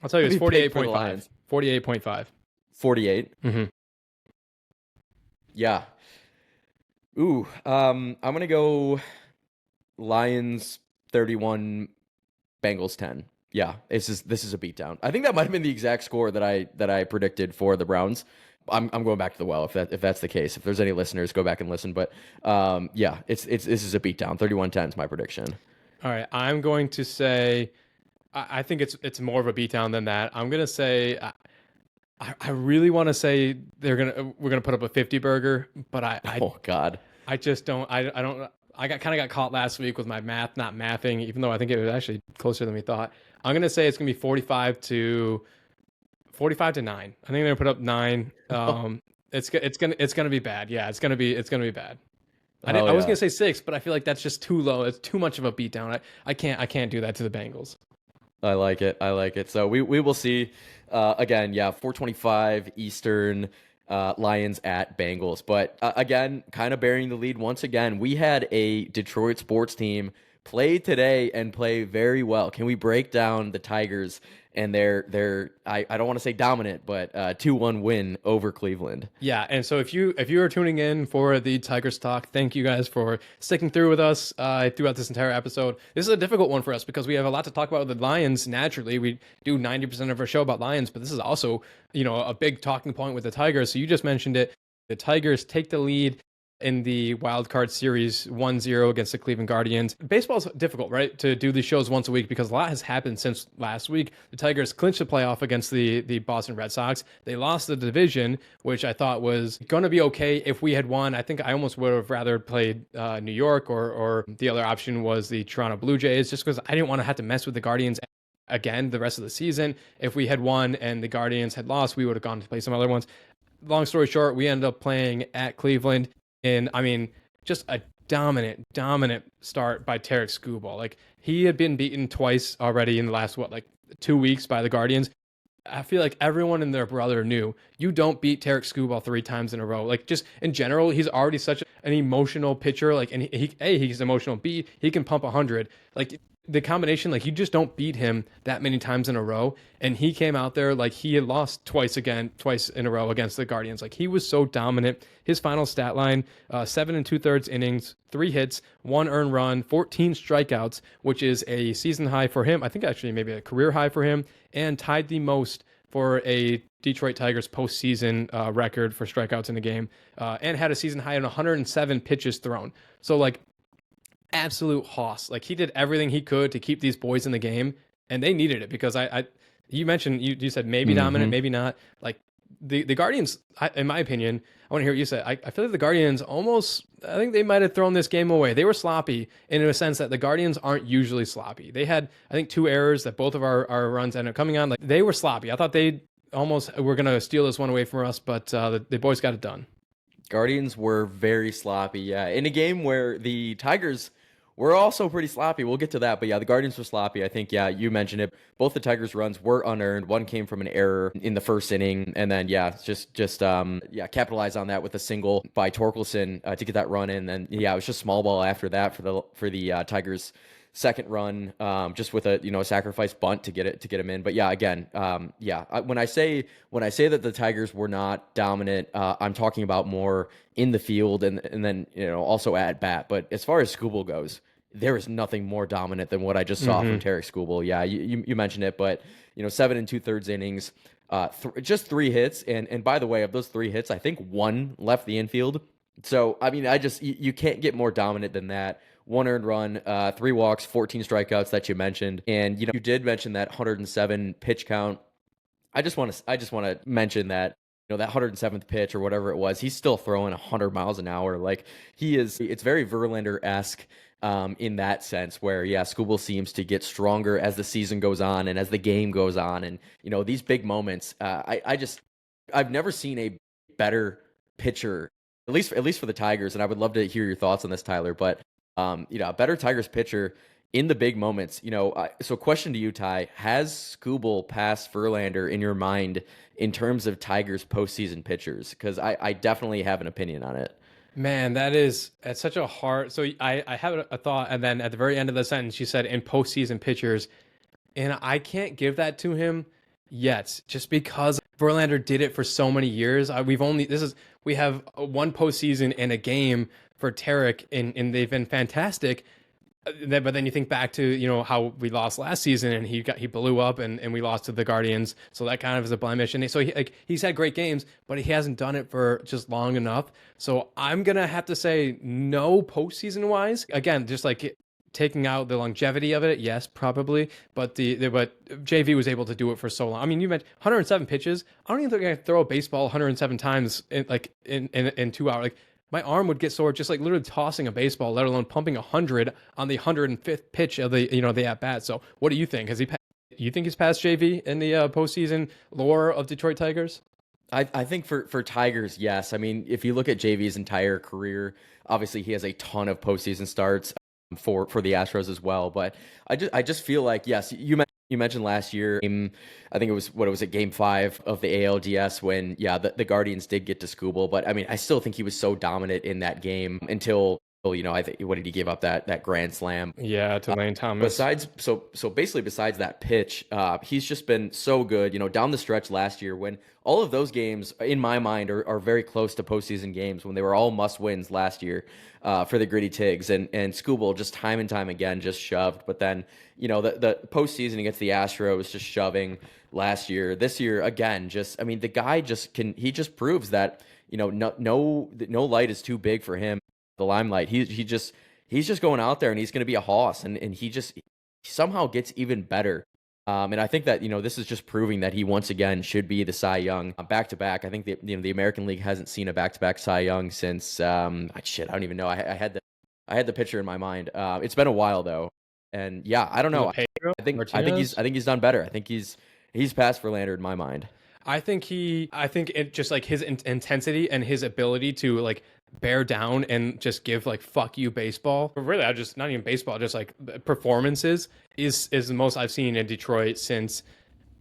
I'll tell you, it's 48.5. 48.5. 48. Mm-hmm. Yeah. Ooh. I'm gonna go Lions 31, Bengals 10. Yeah, this is a beatdown. I think that might have been the exact score that I predicted for the Browns. I'm going back to the well if that's the case. If there's any listeners, go back and listen. But yeah, this is a beatdown. 31-10 is my prediction. All right, I'm going to say I think it's more of a beatdown than that. I'm gonna say I really want to say we're gonna put up a 50 burger, but oh God, I just don't. I don't. I got caught last week with my math not mathing, even though I think it was actually closer than we thought. I'm gonna say it's gonna be 45 to 9. I think they're gonna put up 9. It's gonna be bad. Yeah, it's gonna be bad. I was gonna say 6, but I feel like that's just too low. It's too much of a beatdown. I can't do that to the Bengals. I like it. So we will see. Again, yeah, 4:25 Eastern. Lions at Bengals. But again, kind of bearing the lead once again. We had a Detroit sports team play today and play very well. Can we break down the Tigers and their I don't want to say dominant, but 2-1 win over Cleveland? Yeah, and so if you are tuning in for the Tigers talk, thank you guys for sticking through with us throughout this entire episode. This is a difficult one for us because we have a lot to talk about with the Lions. Naturally, we do 90% of our show about Lions, but this is also a big talking point with the Tigers. So you just mentioned it. The Tigers take the lead in the Wildcard series 1-0 against the Cleveland Guardians. Baseball's difficult, right, to do these shows once a week because a lot has happened since last week. The Tigers clinched the playoff against the Boston Red Sox. They lost the division, which I thought was going to be okay if we had won. I think I almost would have rather played New York or the other option was the Toronto Blue Jays, just because I didn't want to have to mess with the Guardians again the rest of the season. If we had won and the Guardians had lost, we would have gone to play some other ones. Long story short, we ended up playing at Cleveland. And I mean, just a dominant start by Tarek Skubal. Like, he had been beaten twice already in the last, 2 weeks by the Guardians. I feel like everyone and their brother knew you don't beat Tarek Skubal 3 times in a row. Like, just in general, he's already such an emotional pitcher. Like, and he's emotional. B, he can pump 100. Like the combination, like you just don't beat him that many times in a row. And he came out there like he had lost twice in a row against the Guardians. Like he was so dominant. His final stat line: 7 2/3 innings, 3 hits, 1 earned run, 14 strikeouts, which is a season high for him. I think actually maybe a career high for him, and tied the most for a Detroit Tigers postseason record for strikeouts in a game, and had a season high in 107 pitches thrown. So like absolute hoss. Like he did everything he could to keep these boys in the game, and they needed it because you mentioned you said maybe dominant, maybe not. Like the Guardians, in my opinion, I want to hear what you say. I feel like the Guardians almost, I think they might have thrown this game away. They were sloppy in a sense that the Guardians aren't usually sloppy. They had, I think, 2 errors that both of our runs ended up coming on. Like they were sloppy. I thought they almost were going to steal this one away from us, but the boys got it done. Guardians were very sloppy, yeah. In a game where the Tigers were also pretty sloppy. We'll get to that, but yeah, the Guardians were sloppy. I think, yeah, you mentioned it. Both the Tigers' runs were unearned. One came from an error in the first inning, and then capitalize on that with a single by Torkelson to get that run in. And yeah, it was just small ball after that for the Tigers' second run, just with a sacrifice bunt to get him in. But yeah, again, when I say that the Tigers were not dominant, I'm talking about more in the field and then also at bat. But as far as Skubal goes, there is nothing more dominant than what I just saw from Tarek Skubal. Yeah, you mentioned it, but 7 2/3 innings, just 3 hits, and by the way, of those 3 hits, I think 1 left the infield. So I mean, you can't get more dominant than that. 1 earned run, 3 walks, 14 strikeouts that you mentioned, and you did mention that 107 pitch count. I just want to mention that that 107th pitch or whatever it was, he's still throwing 100 miles an hour. Like it's very Verlander-esque in that sense, where Skubal seems to get stronger as the season goes on and as the game goes on, and these big moments. I've never seen a better pitcher, at least for the Tigers, and I would love to hear your thoughts on this, Tyler. But a better Tigers pitcher in the big moments. So question to you, Ty: has Skubal passed Verlander in your mind in terms of Tigers postseason pitchers? Because I definitely have an opinion on it. Man, it's such a hard. So I have a thought, and then at the very end of the sentence, you said in postseason pitchers, and I can't give that to him yet, just because Verlander did it for so many years. We have 1 postseason and a game for Tarek, and they've been fantastic. But then you think back to how we lost last season, and he blew up, and we lost to the Guardians, so that kind of is a blemish. And so he's had great games, but he hasn't done it for just long enough. So I'm gonna have to say no postseason wise. Again, just like taking out the longevity of it, yes, probably. But but JV was able to do it for so long. I mean, you mentioned 107 pitches. I don't even think I can throw a baseball 107 times in 2 hours. Like my arm would get sore just like literally tossing a baseball, let alone pumping 100 on the 105th pitch of the at bat. So what do you think? You think he's passed JV in the postseason lore of Detroit Tigers? I think for Tigers, yes. I mean, if you look at JV's entire career, obviously he has a ton of postseason starts for the Astros as well. But I just feel like, yes, you mentioned last year, I think it was Game 5 of the ALDS when, the Guardians did get to Skubal. But I mean, I still think he was so dominant in that game until, I think, what did he give up that grand slam? Yeah, to Lane Thomas. Besides that pitch, he's just been so good, down the stretch last year when all of those games, in my mind, are very close to postseason games when they were all must-wins last year for the Gritty Tigs. And Skubal just time and time again just shoved. But then, the postseason against the Astros just shoving last year. This year, again, the guy he just proves that, no light is too big for him. The limelight. He's just going out there and he's going to be a hoss, and he somehow gets even better. And I think that this is just proving that he once again should be the Cy Young back to back. I think the American League hasn't seen a back to back Cy Young since I don't even know. I had the picture in my mind. It's been a while though, and I don't know. I think he's done better. I think he's passed Verlander in my mind. I think it just like his intensity and his ability to like bear down and just give like fuck you baseball. But really, I just not even baseball, just like performances is the most I've seen in Detroit since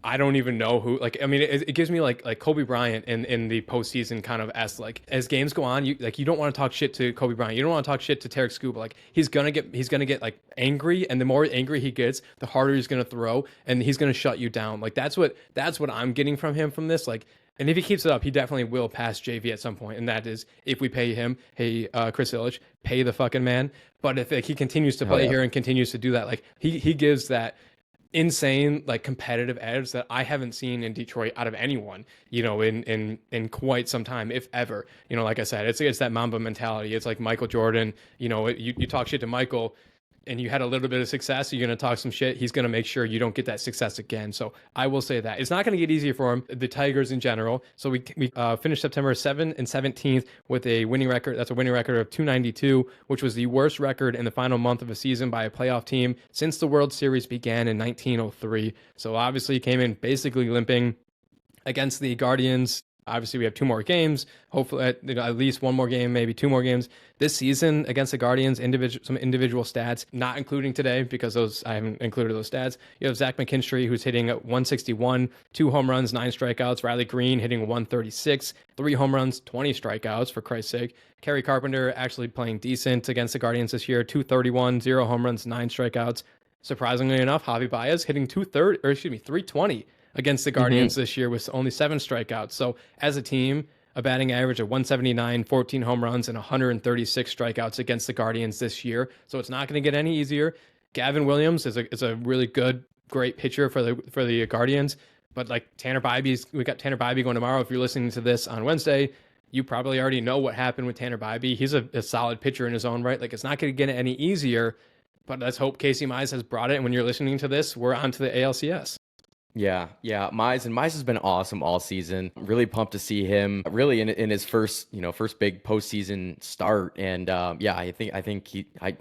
I don't even know who. Like, I mean, it gives me like Kobe Bryant in the postseason kind of as games go on. You don't want to talk shit to Kobe Bryant. You don't want to talk shit to Tarek Scuba. Like he's gonna get like angry, and the more angry he gets, the harder he's gonna throw, and he's gonna shut you down. Like that's what I'm getting from him from this. Like. And if he keeps it up, he definitely will pass JV at some point. And that is if we pay him, hey, Chris Illich, pay the fucking man. But if like, he continues to play here and continues to do that, like he gives that insane like competitive edge that I haven't seen in Detroit out of anyone, you know, in quite some time, if ever. You know, like I said, it's that Mamba mentality. It's like Michael Jordan. You know, you talk shit to Michael, and you had a little bit of success, you're going to talk some shit. He's going to make sure you don't get that success again. So I will say that it's not going to get easier for him. The Tigers in general. So we finished September 7th and 17th with a winning record. That's a winning record of 292, which was the worst record in the final month of a season by a playoff team since the World Series began in 1903. So obviously came in basically limping against the Guardians. Obviously, we have 2 more games. Hopefully, at least 1 more game, maybe 2 more games this season against the Guardians. Some individual stats, not including today because I haven't included those stats. You have Zach McKinstry, who's hitting at 161, 2 home runs, 9 strikeouts. Riley Green hitting 136, 3 home runs, 20 strikeouts. For Christ's sake, Kerry Carpenter actually playing decent against the Guardians this year. 231, 0 home runs, 9 strikeouts. Surprisingly enough, Javi Baez hitting 320 against the Guardians this year with only 7 strikeouts. So as a team, a batting average of 179, 14 home runs, and 136 strikeouts against the Guardians this year. So it's not going to get any easier. Gavin Williams is a really great pitcher for the Guardians. But like we got Tanner Bybee going tomorrow. If you're listening to this on Wednesday, you probably already know what happened with Tanner Bybee. He's a solid pitcher in his own right. Like it's not going to get any easier. But let's hope Casey Mize has brought it. And when you're listening to this, we're on to the ALCS. Yeah. Mize has been awesome all season. Really pumped to see him really in his first big postseason start. And I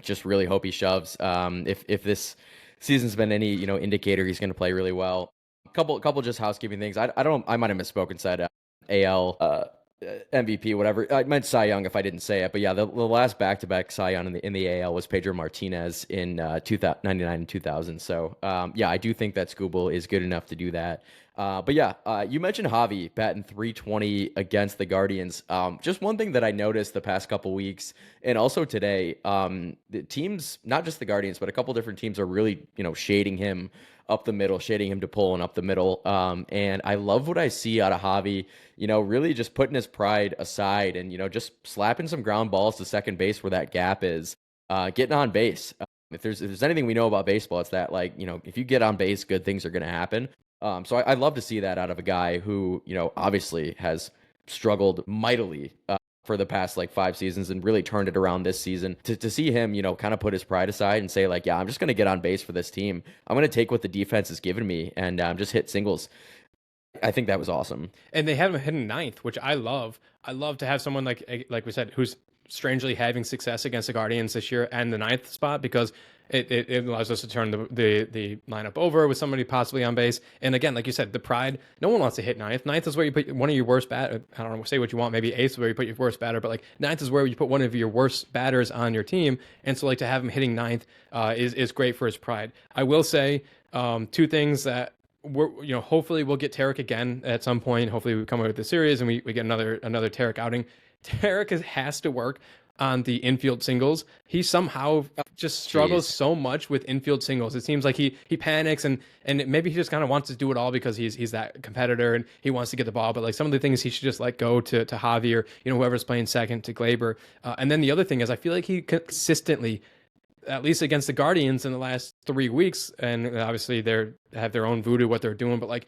just really hope he shoves. If this season's been any indicator, he's going to play really well. Couple just housekeeping things. I might have misspoken, said AL MVP, whatever. I meant Cy Young if I didn't say it, but yeah, the last back-to-back Cy Young in the AL was Pedro Martinez in 1999 and 2000. So I do think that Scooble is good enough to do that. But you mentioned Javi batting 320 against the Guardians. Just one thing that I noticed the past couple weeks and also today, the teams, not just the Guardians, but a couple different teams are really shading him up the middle, shading him to pull and up the middle. And I love what I see out of Javi, really just putting his pride aside and, just slapping some ground balls to second base where that gap is, getting on base. If there's anything we know about baseball, it's that if you get on base, good things are going to happen. So I love to see that out of a guy who, obviously has struggled mightily, for the past 5 seasons and really turned it around this season. To see him, kind of put his pride aside and say I'm just going to get on base for this team. I'm going to take what the defense has given me and just hit singles. I think that was awesome. And they have him hitting 9th, which I love. I love to have someone like we said, who's strangely having success against the Guardians this year and the 9th spot because it allows us to turn the lineup over with somebody possibly on base. And again, like you said, the pride, no one wants to hit 9th. 9th is where you put one of your worst batter. I don't know, say what you want. Maybe 8th is where you put your worst batter, but 9th is where you put one of your worst batters on your team. And so to have him hitting 9th is great for his pride. I will say 2 things that hopefully we'll get Tarek again at some point. Hopefully we come out with the series and we get another Tarek outing. Tarek has to work on the infield singles. He somehow just struggles so much with infield singles. It seems like he panics and maybe he just kind of wants to do it all because he's that competitor and he wants to get the ball. But some of the things he should just let go to Javi or whoever's playing second to Glaber. And then the other thing is I feel like he consistently, at least against the Guardians in the last 3 weeks, and obviously they have their own voodoo what they're doing, but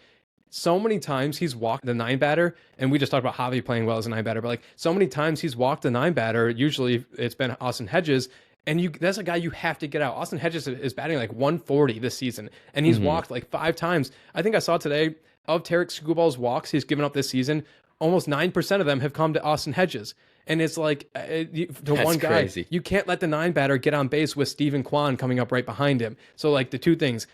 so many times he's walked the 9 batter, and we just talked about Javi playing well as a 9 batter, but so many times he's walked the 9 batter. Usually it's been Austin Hedges, and that's a guy you have to get out. Austin Hedges is batting 140 this season, and he's walked 5 times. I think I saw today of Tarek Skubbal's walks he's given up this season, almost 9% of them have come to Austin Hedges. And it's one guy, crazy. You can't let the 9 batter get on base with Steven Kwan coming up right behind him. So the 2 things,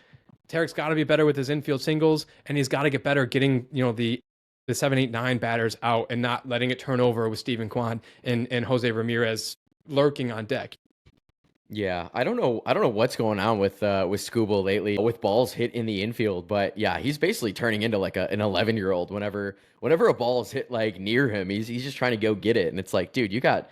Tarek's got to be better with his infield singles, and he's got to get better getting the 7, 8, 9 batters out and not letting it turn over with Steven Kwan and Jose Ramirez lurking on deck. Yeah, I don't know what's going on with Scooble lately with balls hit in the infield, but yeah, he's basically turning into like an 11-year-old whenever a ball is hit like near him, he's just trying to go get it, and it's like, dude, you got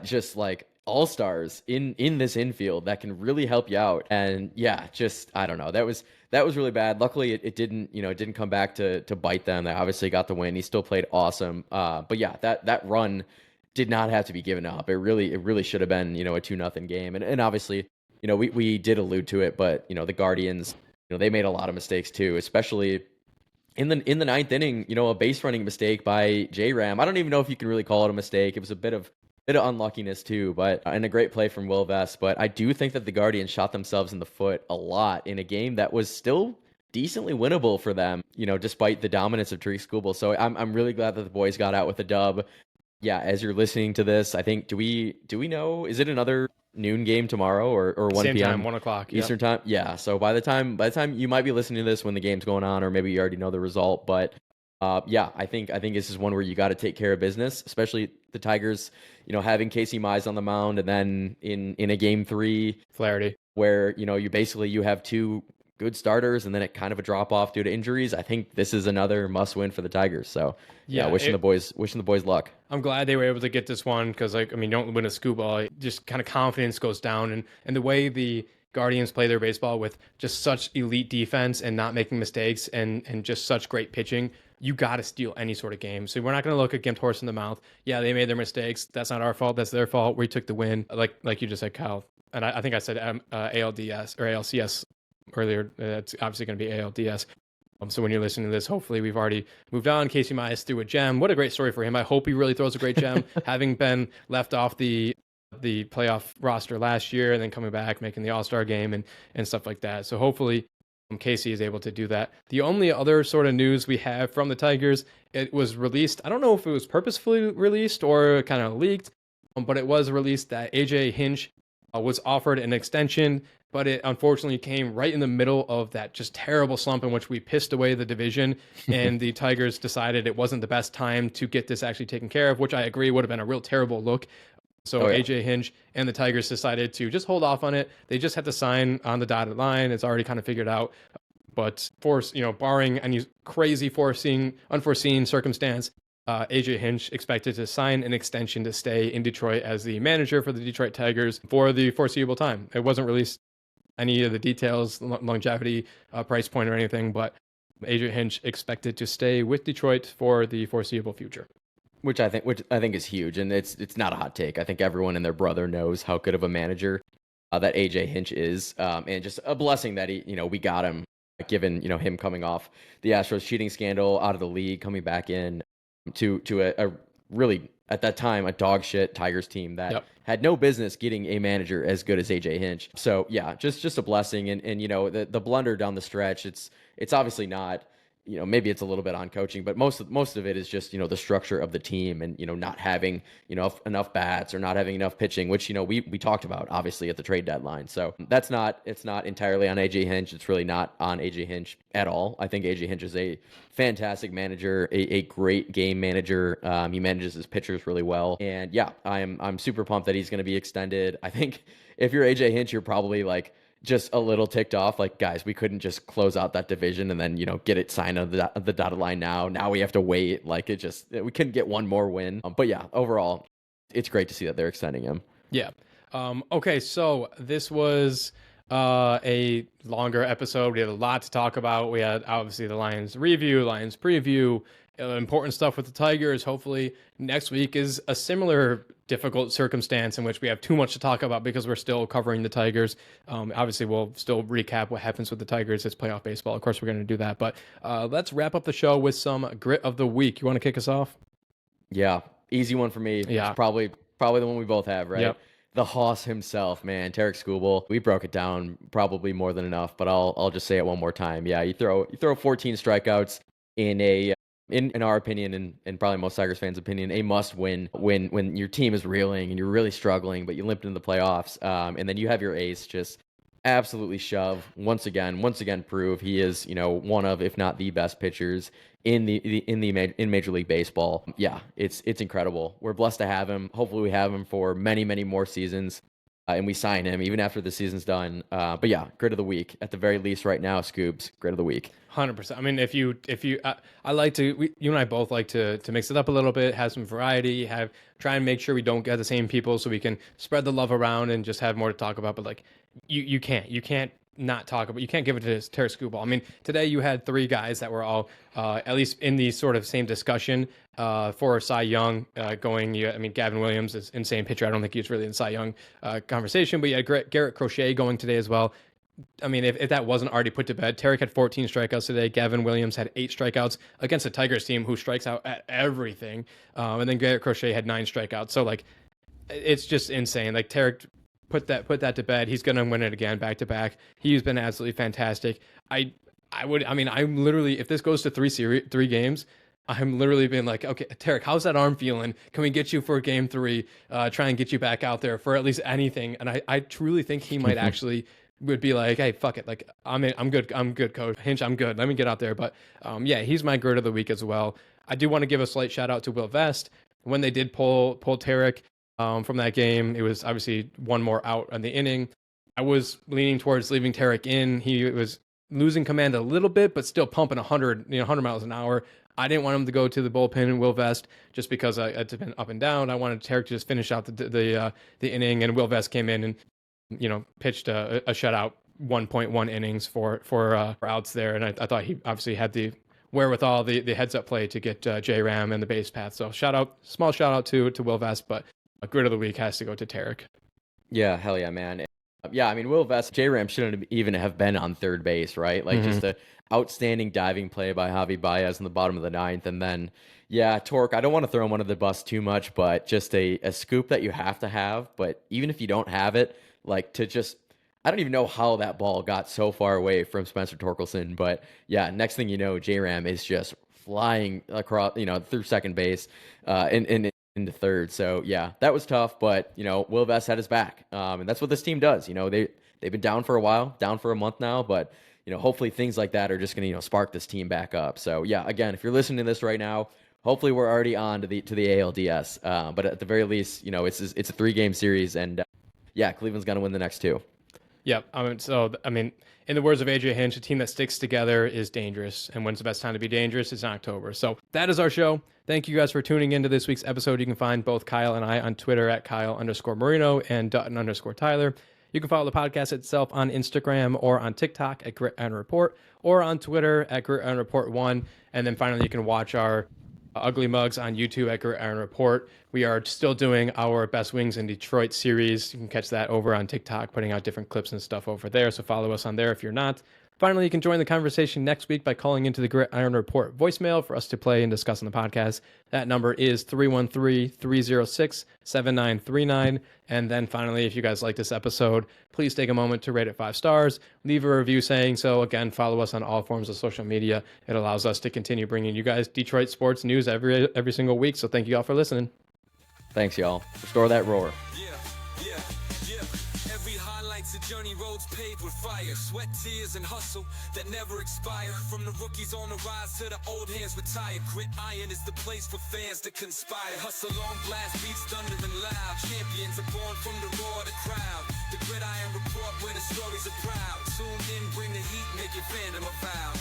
just like all-stars in this infield that can really help you out. And yeah, just I don't know. That was really bad. Luckily it didn't, it didn't come back to bite them. They obviously got the win. He still played awesome. But yeah, that run did not have to be given up. It really should have been, a 2-0 game. And obviously, we did allude to it, but the Guardians, they made a lot of mistakes too, especially in the ninth inning, a base running mistake by J Ram. I don't even know if you can really call it a mistake. It was a bit of unluckiness too, but and a great play from Will Vest. But I do think that the Guardians shot themselves in the foot a lot in a game that was still decently winnable for them, despite the dominance of Tariq Skubal. So I'm really glad that the boys got out with a dub. Yeah, as you're listening to this, I think do we know, is it another noon game tomorrow or 1 Same p.m. time, 1 o'clock Eastern time? Yeah. So by the time you might be listening to this when the game's going on, or maybe you already know the result, but yeah, I think this is one where you got to take care of business, especially the Tigers, having Casey Mize on the mound, and then in a game 3 Flaherty. where you have two good starters and then it kind of a drop off due to injuries. I think this is another must win for the Tigers. So yeah, wishing the boys luck. I'm glad they were able to get this one because, you don't win a scoop ball, just kind of confidence goes down. And the way the Guardians play their baseball with just such elite defense and not making mistakes and just such great pitching, you got to steal any sort of game. So we're not going to look a gimped horse in the mouth. Yeah, they made their mistakes. That's not our fault. That's their fault. We took the win. Like you just said, Kyle. And I think I said ALDS or ALCS earlier. It's obviously going to be ALDS. So when you're listening to this, hopefully we've already moved on. Casey Mize threw a gem. What a great story for him. I hope he really throws a great gem, having been left off the playoff roster last year and then coming back, making the All-Star game and stuff like that. So hopefully Casey is able to do that. The only other sort of news we have from the Tigers, it was released. I don't know if it was purposefully released or kind of leaked, but it was released that AJ Hinch was offered an extension, but it unfortunately came right in the middle of that just terrible slump in which we pissed away the division, and the Tigers decided it wasn't the best time to get this actually taken care of, which I agree would have been a real terrible look. So AJ Hinch and the Tigers decided to just hold off on it. They just had to sign on the dotted line. It's already kind of figured out. But barring any crazy unforeseen circumstance, AJ Hinch expected to sign an extension to stay in Detroit as the manager for the Detroit Tigers for the foreseeable time. It wasn't released any of the details, longevity, price point, or anything, but AJ Hinch expected to stay with Detroit for the foreseeable future. Which I think is huge, and it's not a hot take. I think everyone and their brother knows how good of a manager that AJ Hinch is, and just a blessing that we got him, given him coming off the Astros cheating scandal, out of the league, coming back in to a really, at that time, a dog shit Tigers team that had no business getting a manager as good as AJ Hinch. So yeah, just a blessing, and the blunder down the stretch. It's obviously not. Maybe it's a little bit on coaching, but most of it is just, the structure of the team and, not having, enough bats or not having enough pitching, which, we talked about obviously at the trade deadline. So it's not entirely on AJ Hinch. It's really not on AJ Hinch at all. I think AJ Hinch is a fantastic manager, a great game manager. He manages his pitchers really well. And yeah, I'm super pumped that he's going to be extended. I think if you're AJ Hinch, you're probably just a little ticked off, guys, we couldn't just close out that division and then get it signed on the dotted line now we have to wait. We couldn't get one more win. But yeah, overall it's great to see that they're extending him. Yeah. Okay, so this was a longer episode. We had a lot to talk about. We had obviously the Lions review, Lions preview, important stuff with the Tigers. Hopefully next week is a similar difficult circumstance in which we have too much to talk about because we're still covering the Tigers. Obviously we'll still recap what happens with the Tigers. It's playoff baseball. Of course we're going to do that, but let's wrap up the show with some grit of the week. You want to kick us off? Yeah, easy one for me. Yeah, it's probably the one we both have, right? Yep. The Hoss himself, man, Tariq Skubal. We broke it down probably more than enough, but I'll just say it one more time. Yeah, you throw 14 strikeouts in our opinion, and probably most Tigers fans' opinion, a must-win when your team is reeling and you're really struggling, but you limped into the playoffs, and then you have your ace just absolutely shove once again prove he is one of, if not the best pitchers in Major League Baseball. Yeah, it's incredible. We're blessed to have him. Hopefully we have him for many more seasons. and we sign him even after the season's done. But yeah, grid of the week at the very least right now. Scoobs, grid of the week. 100%. I mean, if you, I like to, you and I both like to mix it up a little bit, have some variety, try and make sure we don't get the same people so we can spread the love around and just have more to talk about. But like, you can't not talk about, you can't give it to Terry Scooball. I mean, today you had three guys that were all, at least in the sort of same discussion, for Cy Young, going, I mean, Gavin Williams is insane pitcher. I don't think he was really in Cy Young, conversation, but yeah, Garrett Crochet going today as well. I mean, if that wasn't already put to bed, Tarek had 14 strikeouts today. Gavin Williams had 8 strikeouts against the Tigers team who strikes out at everything. And then Garrett Crochet had 9 strikeouts. So like, it's just insane. Like Tarek put that to bed. He's going to win it again back to back. He's been absolutely fantastic. I'm literally, if this goes to 3 games, I'm literally being like, okay, Tarek, how's that arm feeling? Can we get you for game 3? Try and get you back out there for at least anything. And I truly think he might actually would be like, hey, fuck it. Like, I'm good, coach. Hinch, I'm good. Let me get out there. But yeah, he's my grid of the week as well. I do want to give a slight shout out to Will Vest. When they did pull Tarek from that game, it was obviously one more out on the inning. I was leaning towards leaving Tarek in. He was losing command a little bit, but still pumping 100 miles an hour. I didn't want him to go to the bullpen and Will Vest just because it's been up and down. I wanted Tarek to just finish out the inning, and Will Vest came in and pitched a shutout 1.1 innings for outs there. And I thought he obviously had the wherewithal, the heads up play to get J-Ram and the base path. So small shout out to Will Vest, but a grid of the week has to go to Tarek. Yeah, hell yeah, man. Yeah, I mean, Will Vest, J-Ram shouldn't even have been on third base, right? Like, just a outstanding diving play by Javi Baez in the bottom of the 9th. And then, yeah, Torque, I don't want to throw him under the bus too much, but just a scoop that you have to have. But even if you don't have it, like, to just, I don't even know how that ball got so far away from Spencer Torkelson. But yeah, next thing you know, J-Ram is just flying across, through second base, into third. So yeah, that was tough, but Will Vest had his back. And that's what this team does. They've been down for a while, down for a month now, but hopefully things like that are just going to, spark this team back up. So yeah, again, if you're listening to this right now, hopefully we're already on to the ALDS. But at the very least, it's a 3-game series, and yeah, Cleveland's going to win the next 2. Yep. In the words of AJ Hinch, a team that sticks together is dangerous. And when's the best time to be dangerous? It's in October. So that is our show. Thank you guys for tuning into this week's episode. You can find both Kyle and I on Twitter at Kyle_Marino and Dutton_Tyler. You can follow the podcast itself on Instagram or on TikTok at Grit and Report, or on Twitter at Grit and Report 1. And then finally, you can watch our Ugly Mugs on YouTube at Grit and Report. We are still doing our Best Wings in Detroit series. You can catch that over on TikTok, putting out different clips and stuff over there. So follow us on there if you're not. Finally, you can join the conversation next week by calling into the Grit Iron Report voicemail for us to play and discuss on the podcast. That number is 313-306-7939. And then finally, if you guys like this episode, please take a moment to rate it 5 stars. Leave a review saying so. Again, follow us on all forms of social media. It allows us to continue bringing you guys Detroit sports news every single week. So thank you all for listening. Thanks, y'all. Restore that roar. A journey, roads paved with fire, sweat, tears, and hustle that never expire. From the rookies on the rise to the old hands retired. Grit Iron is the place for fans to conspire. Hustle on, blast beats, thunder and loud. Champions are born from the roar of the crowd. The Grit Iron Report, where the stories are proud. Tune in, bring the heat, make your fandom a vow.